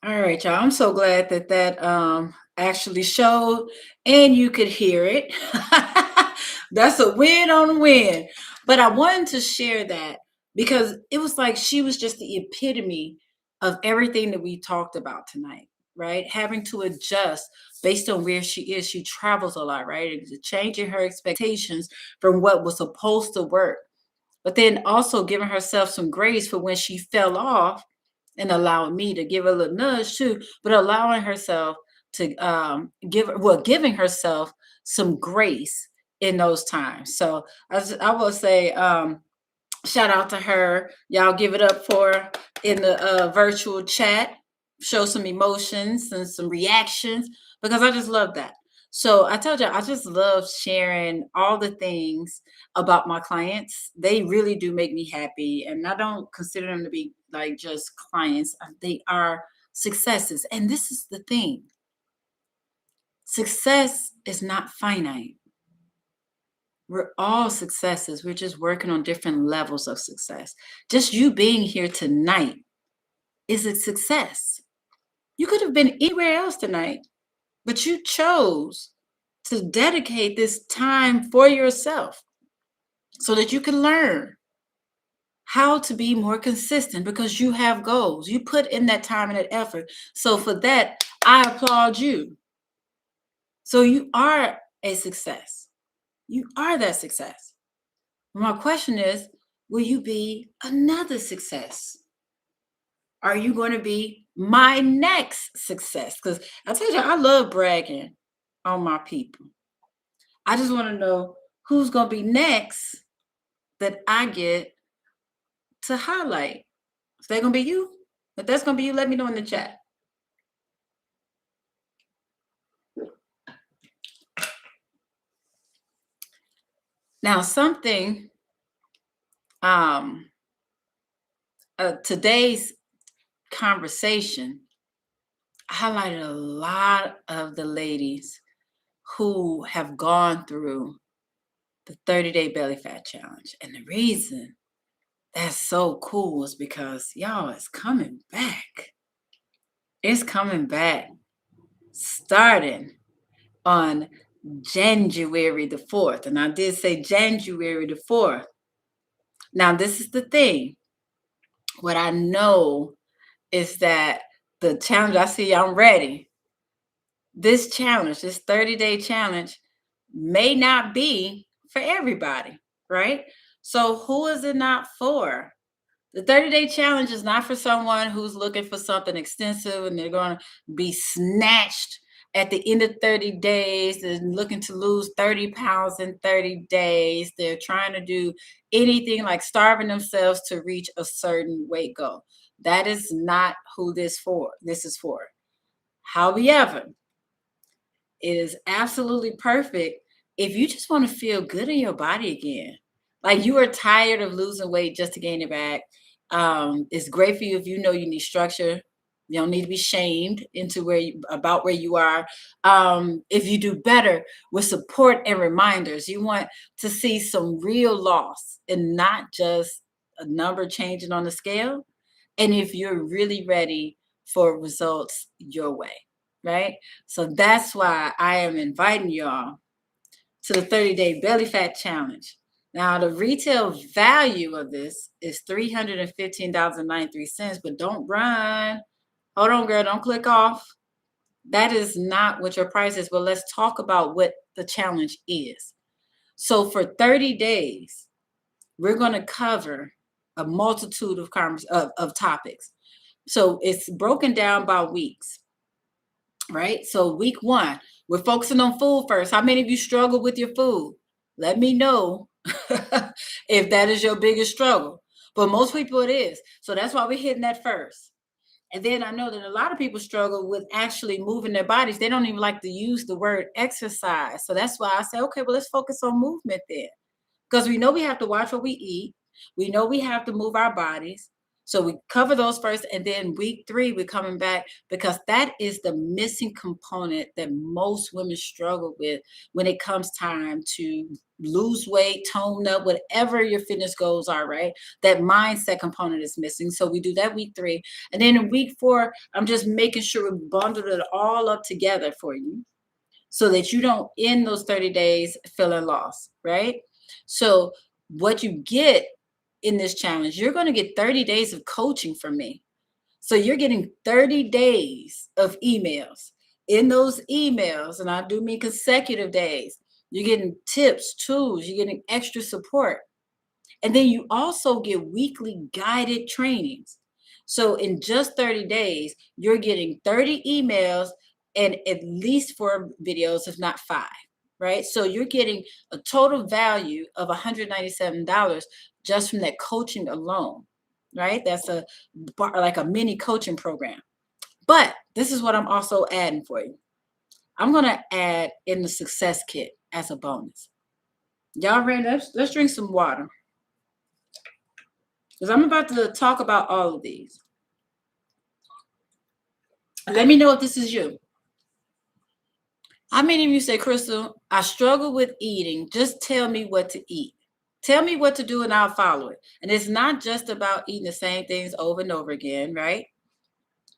All right, y'all. I'm so glad that actually showed and you could hear it. That's a win on a win. But I wanted to share that because it was like she was just the epitome of everything that we talked about tonight, right? Having to adjust based on where she is. She travels a lot, right? It's changing her expectations from what was supposed to work. But then also giving herself some grace for when she fell off and allowing me to give her a little nudge too, but allowing herself to giving herself some grace in those times. So I will say, shout out to her. Y'all give it up for her in the virtual chat. Show some emotions and some reactions because I just love that. So I told you, I just love sharing all the things about my clients. They really do make me happy. And I don't consider them to be like just clients. They are successes. And this is the thing. Success is not finite. We're all successes. We're just working on different levels of success. Just you being here tonight is a success. You could have been anywhere else tonight, but you chose to dedicate this time for yourself so that you can learn how to be more consistent because you have goals. You put in that time and that effort. So for that, I applaud you. So you are a success. You are that success. My question is, will you be another success? Are you going to be my next success? Because I tell you, I love bragging on my people. I just want to know who's going to be next that I get to highlight. Is that going to be you? If that's going to be you, let me know in the chat. Now, something, today's conversation highlighted a lot of the ladies who have gone through the 30-day belly fat challenge. And the reason that's so cool is because y'all, it's coming back. It's coming back starting on January the 4th. And I did say January the 4th. Now, this is the thing. What I know is that the challenge, I see I'm ready. This challenge, this 30-day challenge may not be for everybody, right? So who is it not for? The 30-day challenge is not for someone who's looking for something extensive and they're going to be snatched at the end of 30 days and looking to lose 30 pounds in 30 days. They're trying to do anything like starving themselves to reach a certain weight goal. That is not who this is for. However, it is absolutely perfect if you just want to feel good in your body again. Like you are tired of losing weight just to gain it back. It's great for you if you know you need structure. You don't need to be shamed into where you are. If you do better with support and reminders, you want to see some real loss and not just a number changing on the scale. And if you're really ready for results your way, right? So that's why I am inviting y'all to the 30-day belly fat challenge. Now, the retail value of this is $315.93, but don't run. Hold on, girl, don't click off. That is not what your price is, but let's talk about what the challenge is. So for 30 days, we're going to cover a multitude of topics. So it's broken down by weeks, right? So week 1, we're focusing on food first. How many of you struggle with your food? Let me know if that is your biggest struggle. But most people it is. So that's why we're hitting that first. And then I know that a lot of people struggle with actually moving their bodies. They don't even like to use the word exercise. So that's why I say, okay, well, let's focus on movement then. Because we know we have to watch what we eat. We know we have to move our bodies. So we cover those first. And then week 3, we're coming back because that is the missing component that most women struggle with when it comes time to lose weight, tone up, whatever your fitness goals are, right? That mindset component is missing. So we do that week 3. And then in week 4, I'm just making sure we bundle it all up together for you so that you don't end those 30 days feeling lost, right? So what you get in this challenge, you're going to get 30 days of coaching from me. So you're getting 30 days of emails. In those emails, and I do mean consecutive days, you're getting tips, tools, you're getting extra support. And then you also get weekly guided trainings. So in just 30 days, you're getting 30 emails and at least 4 videos, if not 5, right? So you're getting a total value of $197 just from that coaching alone, right? That's like a mini coaching program. But this is what I'm also adding for you. I'm going to add in the success kit as a bonus. Y'all ready? Let's drink some water. Because I'm about to talk about all of these. Let me know if this is you. How many of you say, Crystal, I struggle with eating. Just tell me what to eat. Tell me what to do and I'll follow it. And it's not just about eating the same things over and over again, right?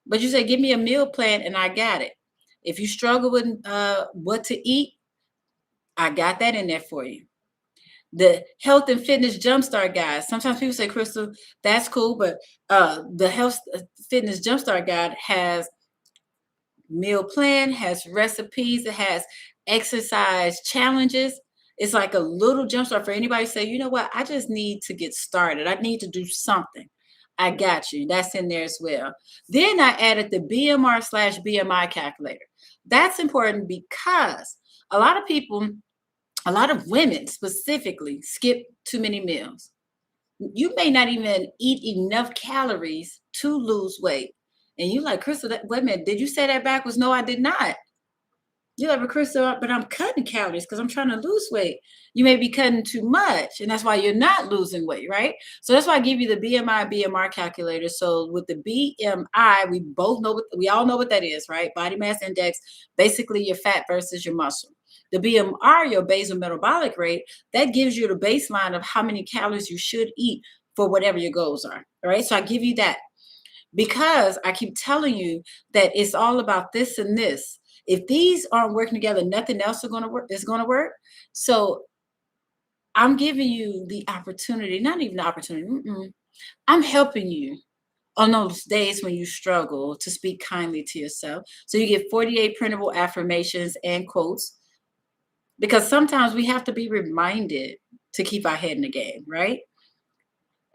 But you say, give me a meal plan and I got it. If you struggle with what to eat, I got that in there for you. The health and fitness jumpstart guide. Sometimes people say, Crystal, that's cool, but the health fitness jumpstart guide has meal plan, has recipes, it has exercise challenges. It's like a little jumpstart for anybody say, you know what, I just need to get started. I need to do something. I got you. That's in there as well. Then I added the BMR/BMI calculator. That's important because a lot of people, a lot of women specifically, skip too many meals. You may not even eat enough calories to lose weight. And you like, Crystal, wait a minute, did you say that backwards? No, I did not. You're like, but Crystal, but I'm cutting calories because I'm trying to lose weight. You may be cutting too much, and that's why you're not losing weight, right? So that's why I give you the BMI BMR calculator. So with the BMI, we all know what that is, right? Body mass index, basically your fat versus your muscle. The BMR, your basal metabolic rate, that gives you the baseline of how many calories you should eat for whatever your goals are. All right. So I give you that because I keep telling you that it's all about this and this. If these aren't working together, nothing else is going to work. So I'm giving you the opportunity, not even the opportunity. I'm helping you on those days when you struggle to speak kindly to yourself. So you get 48 printable affirmations and quotes, because sometimes we have to be reminded to keep our head in the game, right?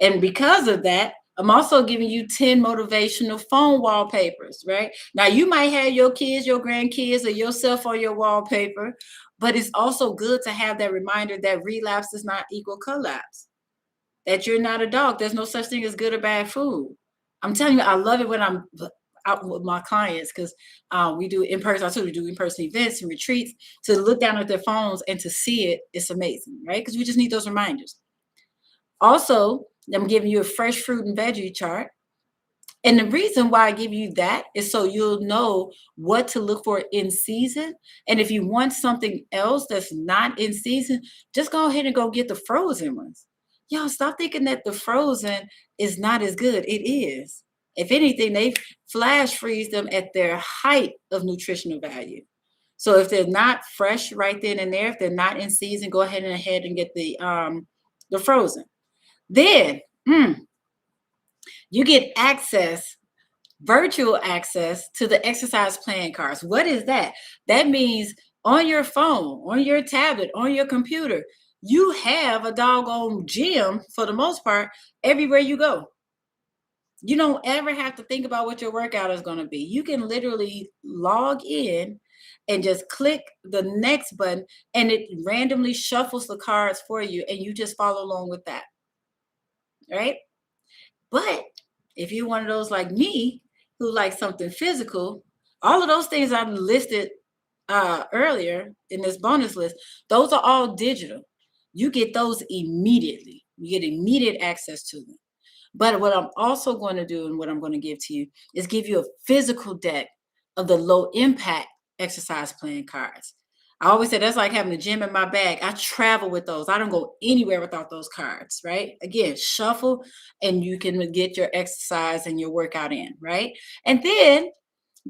And because of that, I'm also giving you 10 motivational phone wallpapers, right? Now, you might have your kids, your grandkids, or yourself on your wallpaper, but it's also good to have that reminder that relapse does not equal collapse, that you're not a dog. There's no such thing as good or bad food. I'm telling you, I love it when I'm out with my clients because we do in-person, we do in-person events and retreats, to look down at their phones and to see it. It's amazing, right? Because we just need those reminders. Also, I'm giving you a fresh fruit and veggie chart. And the reason why I give you that is so you'll know what to look for in season. And if you want something else that's not in season, just go ahead and go get the frozen ones. Y'all, stop thinking that the frozen is not as good. It is. If anything, they flash freeze them at their height of nutritional value. So if they're not fresh right then and there, if they're not in season, go ahead and get the frozen. Then you get virtual access to the exercise plan cards. What is that? That means on your phone, on your tablet, on your computer, you have a doggone gym for the most part everywhere you go. You don't ever have to think about what your workout is going to be. You can literally log in and just click the next button, and it randomly shuffles the cards for you, and you just follow along with that. Right? But if you're one of those like me who likes something physical, all of those things I listed earlier in this bonus list, those are all digital. You get those immediately. You get immediate access to them. But what I'm also going to do and what I'm going to give to you is give you a physical deck of the low impact exercise plan cards. I always say that's like having a gym in my bag. I travel with those. I don't go anywhere without those cards, right? Again, shuffle and you can get your exercise and your workout in, right? And then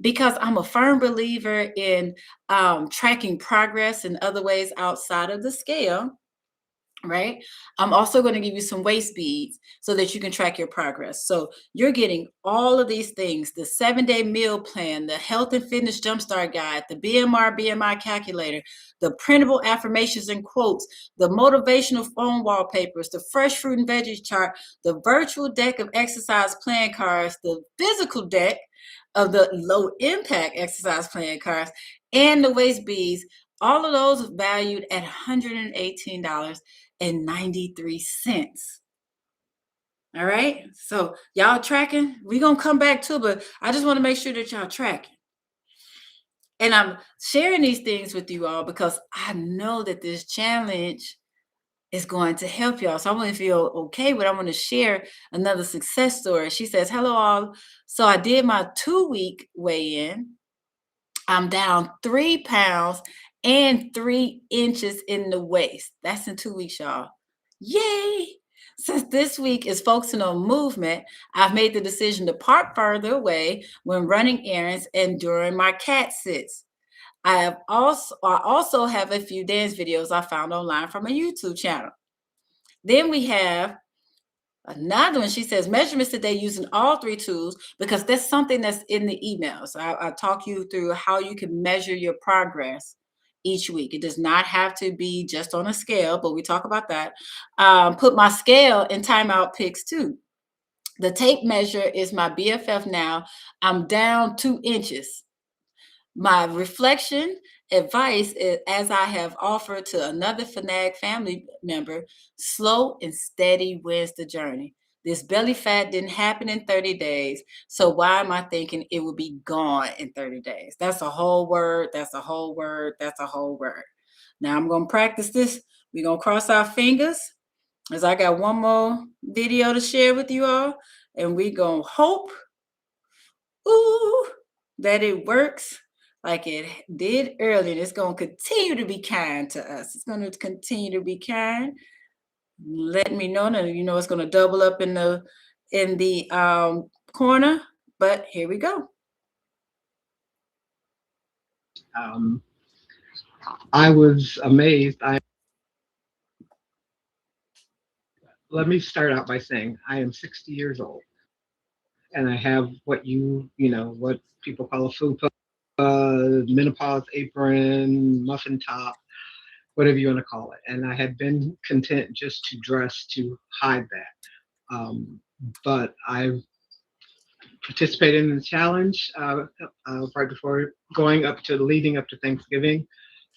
because I'm a firm believer in tracking progress in other ways outside of the scale, right? I'm also going to give you some waist beads so that you can track your progress. So you're getting all of these things, the 7-day meal plan, the health and fitness jumpstart guide, the BMI calculator, the printable affirmations and quotes, the motivational phone wallpapers, the fresh fruit and veggies chart, the virtual deck of exercise plan cards, the physical deck of the low impact exercise plan cards, and the waist beads. All of those valued at $118.93. All right. So y'all tracking? We're gonna come back to it, but I just want to make sure that y'all tracking. And I'm sharing these things with you all because I know that this challenge is going to help y'all. So I want to feel okay, but I want to share another success story. She says, hello all. So I did my 2-week weigh-in. I'm down 3 pounds and 3 inches in the waist. That's in 2 weeks, y'all. Yay! Since this week is focusing on movement, I've made the decision to park further away when running errands and during my cat sits. I also have a few dance videos I found online from a YouTube channel. Then we have another one. She says measurements today using all 3 tools because that's something that's in the emails. I'll talk you through how you can measure your progress each week. It does not have to be just on a scale, but we talk about that. Put my scale in timeout pics too. The tape measure is my BFF now. I'm down 2 inches. My reflection advice is, as I have offered to another FNAG family member, slow and steady wins the journey. This belly fat didn't happen in 30 days. So why am I thinking it will be gone in 30 days? That's a whole word. That's a whole word. That's a whole word. Now I'm going to practice this. We're going to cross our fingers as I got one more video to share with you all. And we're going to hope that it works like it did earlier. It's going to continue to be kind to us. It's going to continue to be kind. Let me know. Now, you know, it's going to double up in the corner, but here we go.
I was amazed. Let me start out by saying I am 60 years old, and I have what what people call a fupa, menopause apron, muffin top, whatever you want to call it. And I had been content just to dress to hide that. But I participated in the challenge right before leading up to Thanksgiving.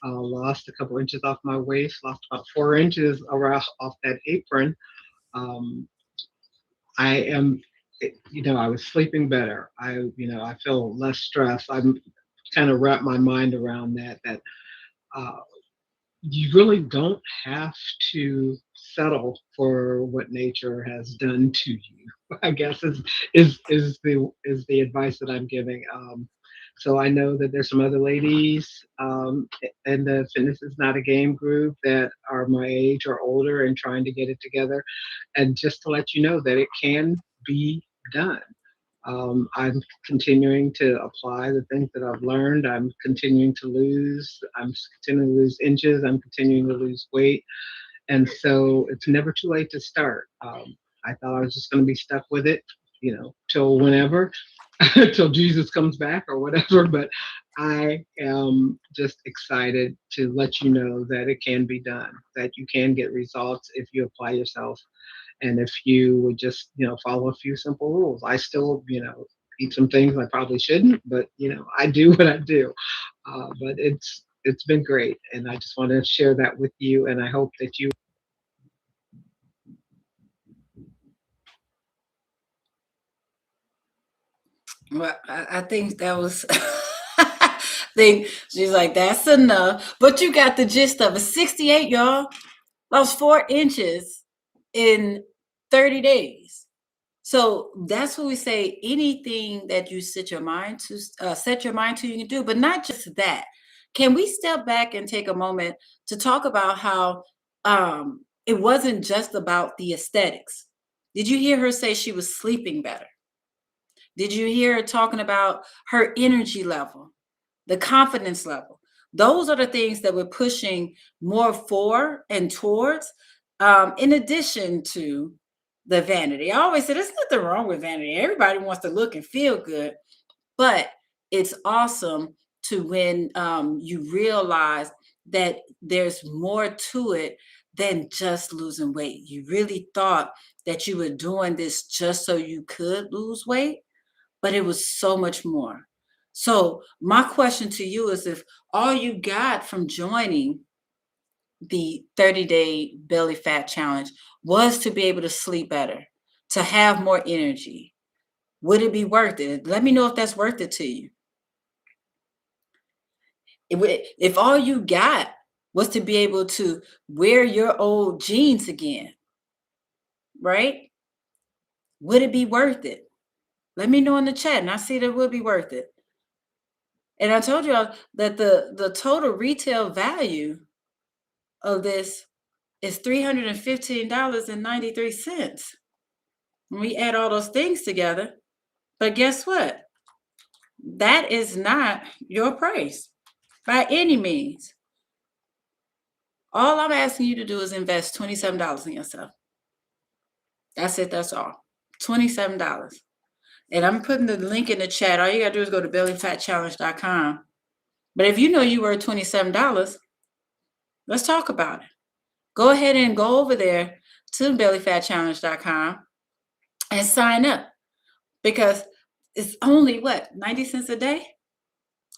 Lost a couple inches off my waist, lost about 4 inches off that apron. I was sleeping better. I feel less stress. I'm kind of wrapped my mind around that you really don't have to settle for what nature has done to you, I guess is the advice that I'm giving. So I know that there's some other ladies in the Fitness is Not a Game group that are my age or older and trying to get it together. And just to let you know that it can be done. I'm continuing to apply the things that I've learned. I'm continuing to lose inches. I'm continuing to lose weight. And so it's never too late to start. I thought I was just going to be stuck with it, till whenever, till Jesus comes back or whatever. But I am just excited to let you know that it can be done, that you can get results if you apply yourself. And if you would just, follow a few simple rules. I still, eat some things I probably shouldn't, but, I do what I do. But it's been great, and I just want to share that with you, and I hope that you.
Well, I think that was. Think she's like, that's enough. But you got the gist of it. 68, y'all. That was 4 inches in 30 days. So that's what we say. Anything that you set your mind to, you can do. But not just that. Can we step back and take a moment to talk about how it wasn't just about the aesthetics? Did you hear her say she was sleeping better? Did you hear her talking about her energy level, the confidence level? Those are the things that we're pushing more for and towards, in addition to the vanity. I always say there's nothing wrong with vanity. Everybody wants to look and feel good, but it's awesome to when you realize that there's more to it than just losing weight. You really thought that you were doing this just so you could lose weight, but it was so much more. So my question to you is, if all you got from joining the 30-day belly fat challenge was to be able to sleep better, to have more energy, would it be worth it? Let me know if that's worth it to you. If all you got was to be able to wear your old jeans again, right? Would it be worth it? Let me know in the chat, and I see that it would be worth it. And I told you that the total retail value of this is $315.93 when we add all those things together. But guess what? That is not your price by any means. All I'm asking you to do is invest $27 in yourself. That's it. That's all. $27. And I'm putting the link in the chat. All you got to do is go to bellyfatchallenge.com. But if you know you were $27, let's talk about it. Go ahead and go over there to bellyfatchallenge.com and sign up, because it's only 90 cents a day.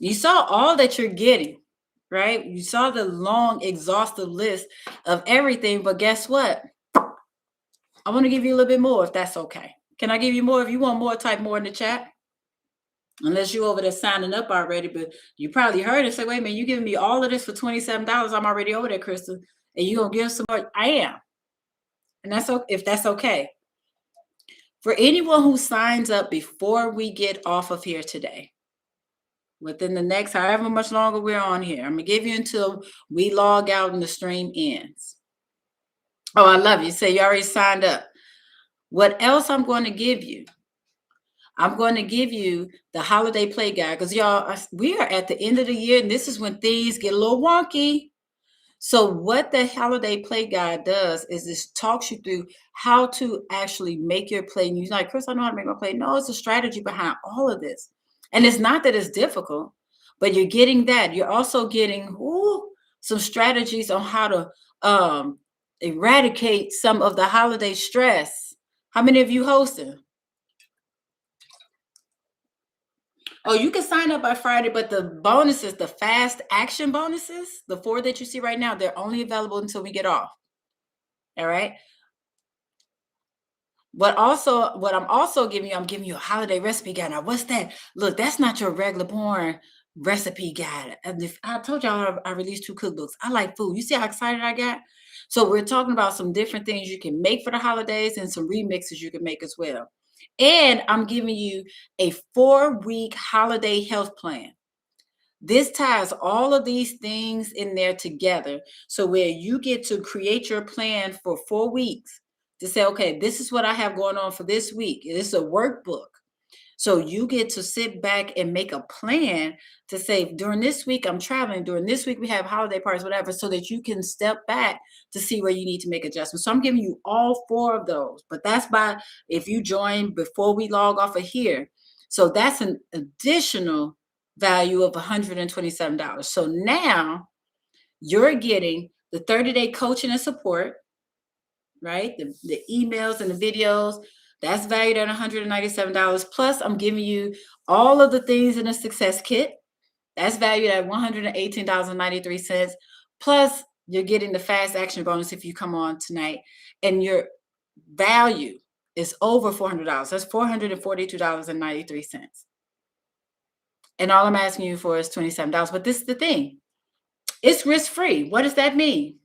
You saw all that you're getting, right? You saw the long, exhaustive list of everything, but guess what? I want to give you a little bit more, if that's okay. Can I give you more? If you want more, type more in the chat. Unless you're over there signing up already, but you probably heard it say, wait a minute, you giving me all of this for $27. I'm already over there, Crystal. And you gonna give some more? I am. And that's okay, if that's okay. For anyone who signs up before we get off of here today, within the next however much longer we're on here, I'm gonna give you until we log out and the stream ends. Oh, I love you. Say you already signed up. What else I'm going to give you? I'm going to give you the holiday play guide, because y'all, we are at the end of the year, and this is when things get a little wonky. So what the holiday play guide does is this talks you through how to actually make your play. And you're like, Chris, I know how to make my play. No, it's a strategy behind all of this. And it's not that it's difficult, but you're getting that. You're also getting some strategies on how to eradicate some of the holiday stress. How many of you hosting? Oh, you can sign up by Friday, but the bonuses, the fast action bonuses, the 4 that you see right now, they're only available until we get off. All right. What I'm also giving you, I'm giving you a holiday recipe guide. Now, what's that? Look, that's not your regular porn recipe guide. And if I told y'all I released 2 cookbooks. I like food. You see how excited I got? So we're talking about some different things you can make for the holidays and some remixes you can make as well. And I'm giving you a 4-week holiday health plan. This ties all of these things in there together. So where you get to create your plan for 4 weeks to say, okay, this is what I have going on for this week. It's a workbook. So you get to sit back and make a plan to say, during this week, I'm traveling. During this week, we have holiday parties, whatever, so that you can step back to see where you need to make adjustments. So I'm giving you all 4 of those, but that's if you join before we log off of here. So that's an additional value of $127. So now you're getting the 30-day coaching and support, right? The emails and the videos. That's valued at $197. Plus, I'm giving you all of the things in a success kit. That's valued at $118.93. Plus, you're getting the fast action bonus if you come on tonight, and your value is over $400. That's $442.93. And all I'm asking you for is $27. But this is the thing. It's risk-free. What does that mean?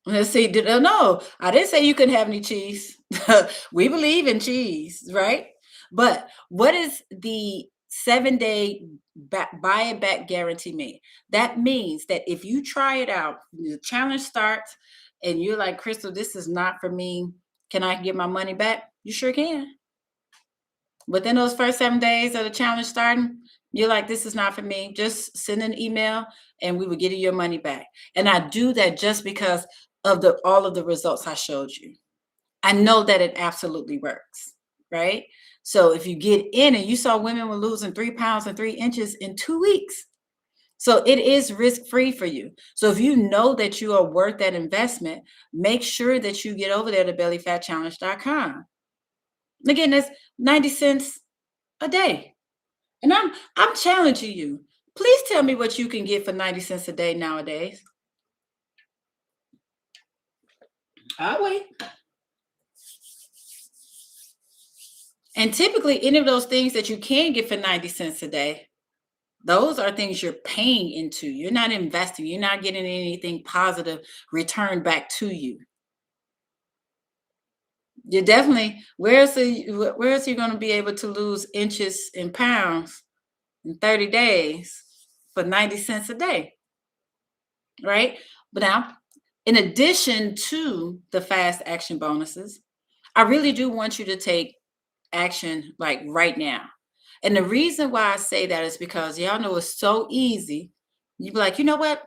Let's see. No, I didn't say you couldn't have any cheese. We believe in cheese, right? But what is the 7-day buy it back guarantee mean? That means that if you try it out, the challenge starts, and you're like, Crystal, this is not for me. Can I get my money back? You sure can. Within those first 7 days of the challenge starting, you're like, this is not for me. Just send an email and we will get you your money back. And I do that just because of all of the results I showed you. I know that it absolutely works, right? So if you get in, and you saw women were losing 3 pounds and 3 inches in 2 weeks. So it is risk-free for you. So if you know that you are worth that investment, make sure that you get over there to bellyfatchallenge.com. Again, that's 90 cents a day. And I'm challenging you. Please tell me what you can get for 90 cents a day nowadays. I'll wait. And typically, any of those things that you can get for 90 cents a day, those are things you're paying into. You're not investing. You're not getting anything positive returned back to you. You're definitely, where else are you going to be able to lose inches and pounds in 30 days for 90 cents a day, right? But now, in addition to the fast action bonuses, I really do want you to take action like right now. And the reason why I say that is because y'all know it's so easy. You'd be like, you know what?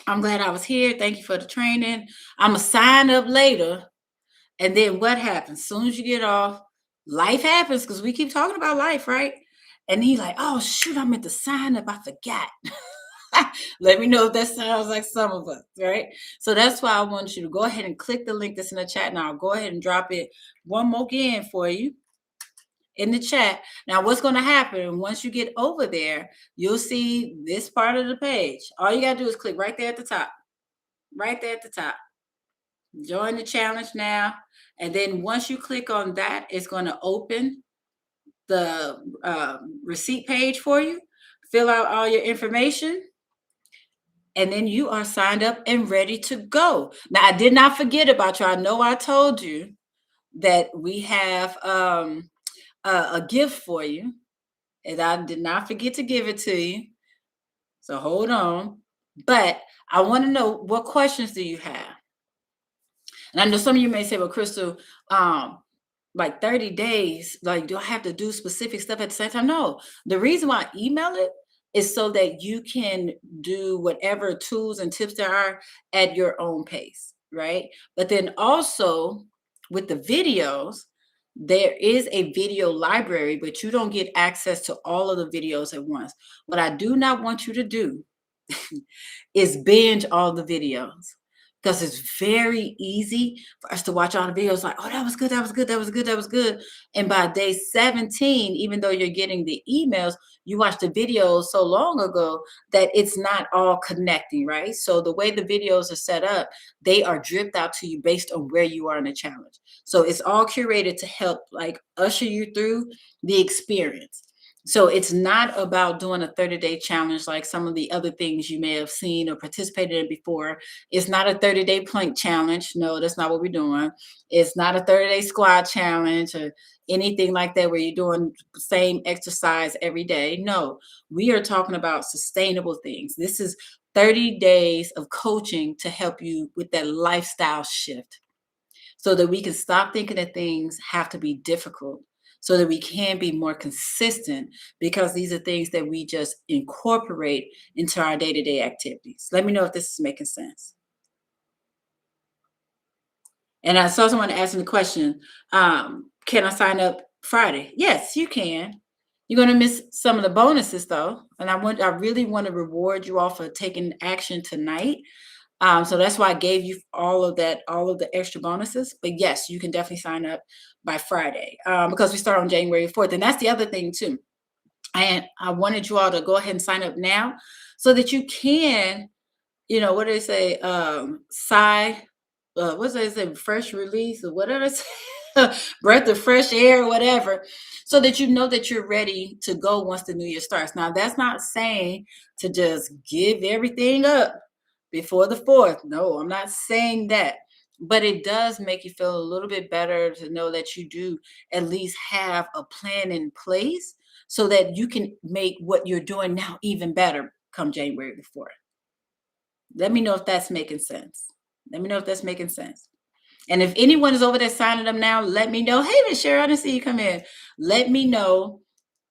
I'm glad I was here. Thank you for the training. I'm going to sign up later. And then what happens? As soon as you get off, life happens, because we keep talking about life, right? And he's like, oh, shoot, I meant to sign up. I forgot. Let me know if that sounds like some of us, right? So that's why I want you to go ahead and click the link that's in the chat now. Go ahead and drop it one more again for you in the chat. Now, what's going to happen once you get over there, you'll see this part of the page. All you got to do is click right there at the top. Right there at the top. Join the challenge now. And then once you click on that, it's going to open the receipt page for you. Fill out all your information. And then you are signed up and ready to go. Now, I did not forget about you. I know I told you that we have a gift for you. And I did not forget to give it to you. So hold on. But I want to know, what questions do you have? And I know some of you may say, well, Crystal, like 30 days, like, do I have to do specific stuff at the same time? No. The reason why I email it is so that you can do whatever tools and tips there are at your own pace, right? But then also with the videos, there is a video library, but you don't get access to all of the videos at once. What I do not want you to do is binge all the videos, because it's very easy for us to watch all the videos like, oh, that was good, that was good, that was good, that was good. And by day 17, even though you're getting the emails, you watched the videos so long ago that it's not all connecting, right? So the way the videos are set up, they are dripped out to you based on where you are in the challenge. So it's all curated to help like usher you through the experience. So it's not about doing a 30-day challenge like some of the other things you may have seen or participated in before. It's not a 30-day plank challenge. No, that's not what we're doing. It's not a 30-day squat challenge or anything like that where you're doing the same exercise every day. No, we are talking about sustainable things. This is 30 days of coaching to help you with that lifestyle shift so that we can stop thinking that things have to be difficult, so that we can be more consistent, because these are things that we just incorporate into our day-to-day activities. Let me know if this is making sense. And I saw someone asking the question, can I sign up Friday? Yes, you can. You're going to miss some of the bonuses though. And I really want to reward you all for taking action tonight. So that's why I gave you all of the extra bonuses. But yes, you can definitely sign up by Friday, because we start on January 4th. And that's the other thing too. And I wanted you all to go ahead and sign up now so that you can, what do they say? What's they say? Fresh release or whatever. Breath of fresh air or whatever, so that you know that you're ready to go once the new year starts. Now, that's not saying to just give everything up before the 4th. No, I'm not saying that. But it does make you feel a little bit better to know that you do at least have a plan in place so that you can make what you're doing now even better come January the 4th. Let me know if that's making sense. Let me know if that's making sense. And if anyone is over there signing up now, let me know. Hey, Miss Cheryl, I didn't see you come in. Let me know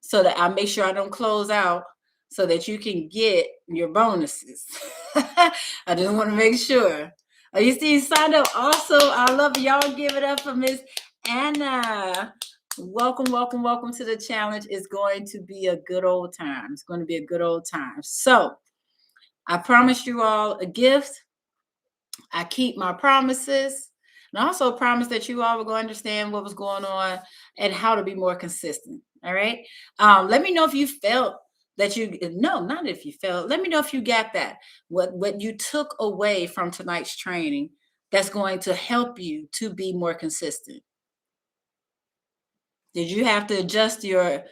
so that I make sure I don't close out so that you can get your bonuses. I just want to make sure. You see, you signed up also. I love y'all. Give it up for Miss Anna. Welcome, welcome, welcome to the challenge. It's going to be a good old time. It's going to be a good old time. So I promised you all a gift. I keep my promises. And I also promised that you all were going to understand what was going on and how to be more consistent. All right. Let me know if you felt that not if you felt. Let me know if you got that. What you took away from tonight's training that's going to help you to be more consistent. Did you have to adjust your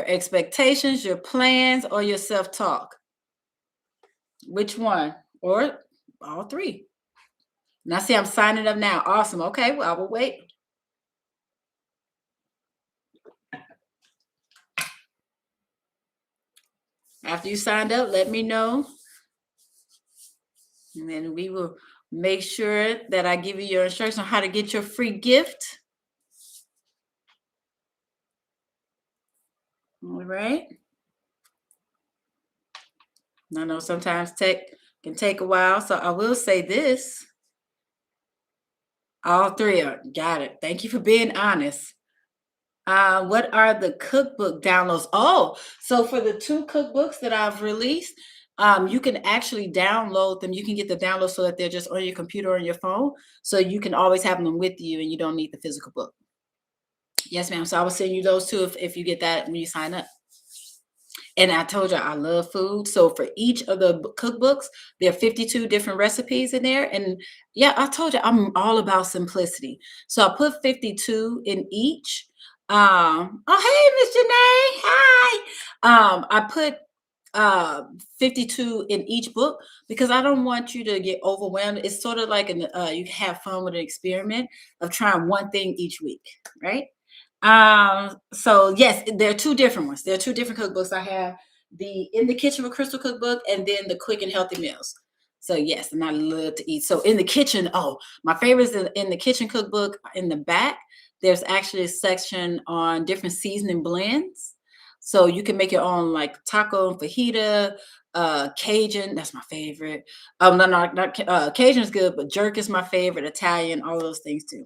expectations, your plans, or your self-talk? Which one? Or all three? Now, see, I'm signing up now. Awesome. Okay, well, I will wait. After you signed up, let me know. And then we will make sure that I give you your instructions on how to get your free gift. All right. I know sometimes tech can take a while, so I will say this. All three are got it. Thank you for being honest. What are the cookbook downloads? Oh, so for the 2 cookbooks that I've released, you can actually download them. You can get the download so that they're just on your computer or on your phone. So you can always have them with you and you don't need the physical book. Yes, ma'am. So I will send you those 2 if you get that when you sign up. And I told you I love food. So for each of the cookbooks, there are 52 different recipes in there. And yeah, I told you I'm all about simplicity. So I put 52 in each. Oh, hey, Miss Janae. Hi. I put 52 in each book because I don't want you to get overwhelmed. It's sort of like you have fun with an experiment of trying one thing each week, right? So yes, there are 2 different ones. There are 2 different cookbooks. I have the In the Kitchen with Crystal cookbook and then the Quick and Healthy Meals. So yes, and I love to eat. So in the kitchen, my favorite is in the kitchen cookbook. In the back, there's actually a section on different seasoning blends. So you can make your own like taco and fajita, Cajun. That's my favorite. Not Cajun is good, but jerk is my favorite. Italian, all those things too.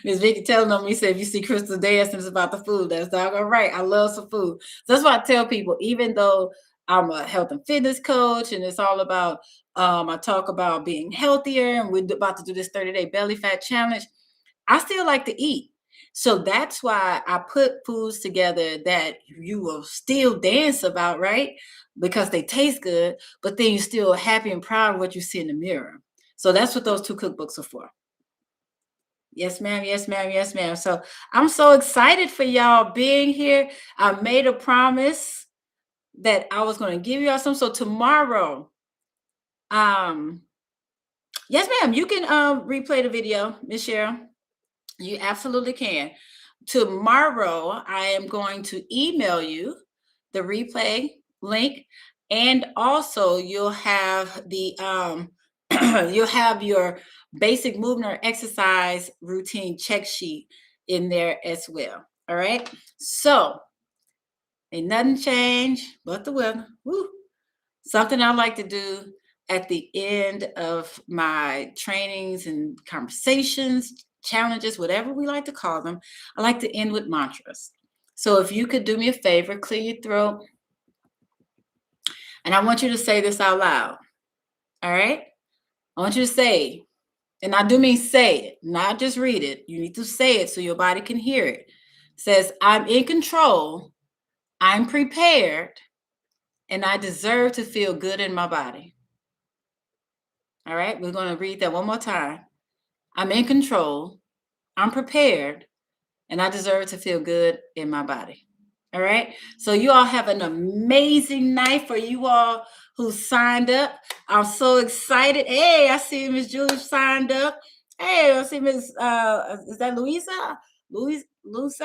Miss Vicky telling on me, said, if you see Crystal dancing, it's about the food. That's doggone right. I love some food. So that's why I tell people, even though I'm a health and fitness coach and it's all about, I talk about being healthier and we're about to do this 30-day belly fat challenge, I still like to eat. So that's why I put foods together that you will still dance about, right? Because they taste good, but then you're still happy and proud of what you see in the mirror. So that's what those 2 cookbooks are for. Yes, ma'am. Yes, ma'am. Yes, ma'am. So I'm so excited for y'all being here. I made a promise that I was going to give y'all some. So tomorrow, yes, ma'am, you can replay the video, Miss Cheryl. You absolutely can. Tomorrow, I am going to email you the replay link, and also you'll have the you'll have your basic movement or exercise routine check sheet in there as well. All right. So ain't nothing changed but the weather. Woo. Something I like to do at the end of my trainings and conversations, challenges, whatever we like to call them, I like to end with mantras. So if you could do me a favor, clear your throat. And I want you to say this out loud. All right. I want you to say, and I do mean say it, not just read it. You need to say it so your body can hear it. says, I'm in control, I'm prepared, and I deserve to feel good in my body. All right, we're going to read that one more time. I'm in control, I'm prepared, and I deserve to feel good in my body. All right. So you all have an amazing night. For you all who signed up, I'm so excited. Hey, I see Miss Julie signed up. Hey, I see Miss is that Louisa? Luce?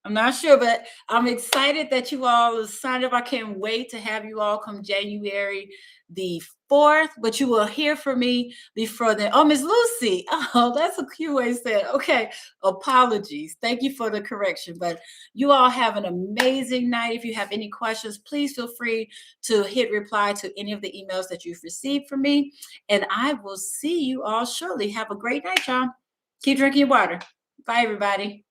I'm not sure, but I'm excited that you all signed up. I can't wait to have you all come January the 4th, but you will hear from me before then. Oh, Miss Lucy. Oh, that's a cute way to say it. Okay. Apologies. Thank you for the correction. But you all have an amazing night. If you have any questions, please feel free to hit reply to any of the emails that you've received from me. And I will see you all shortly. Have a great night, y'all. Keep drinking your water. Bye, everybody.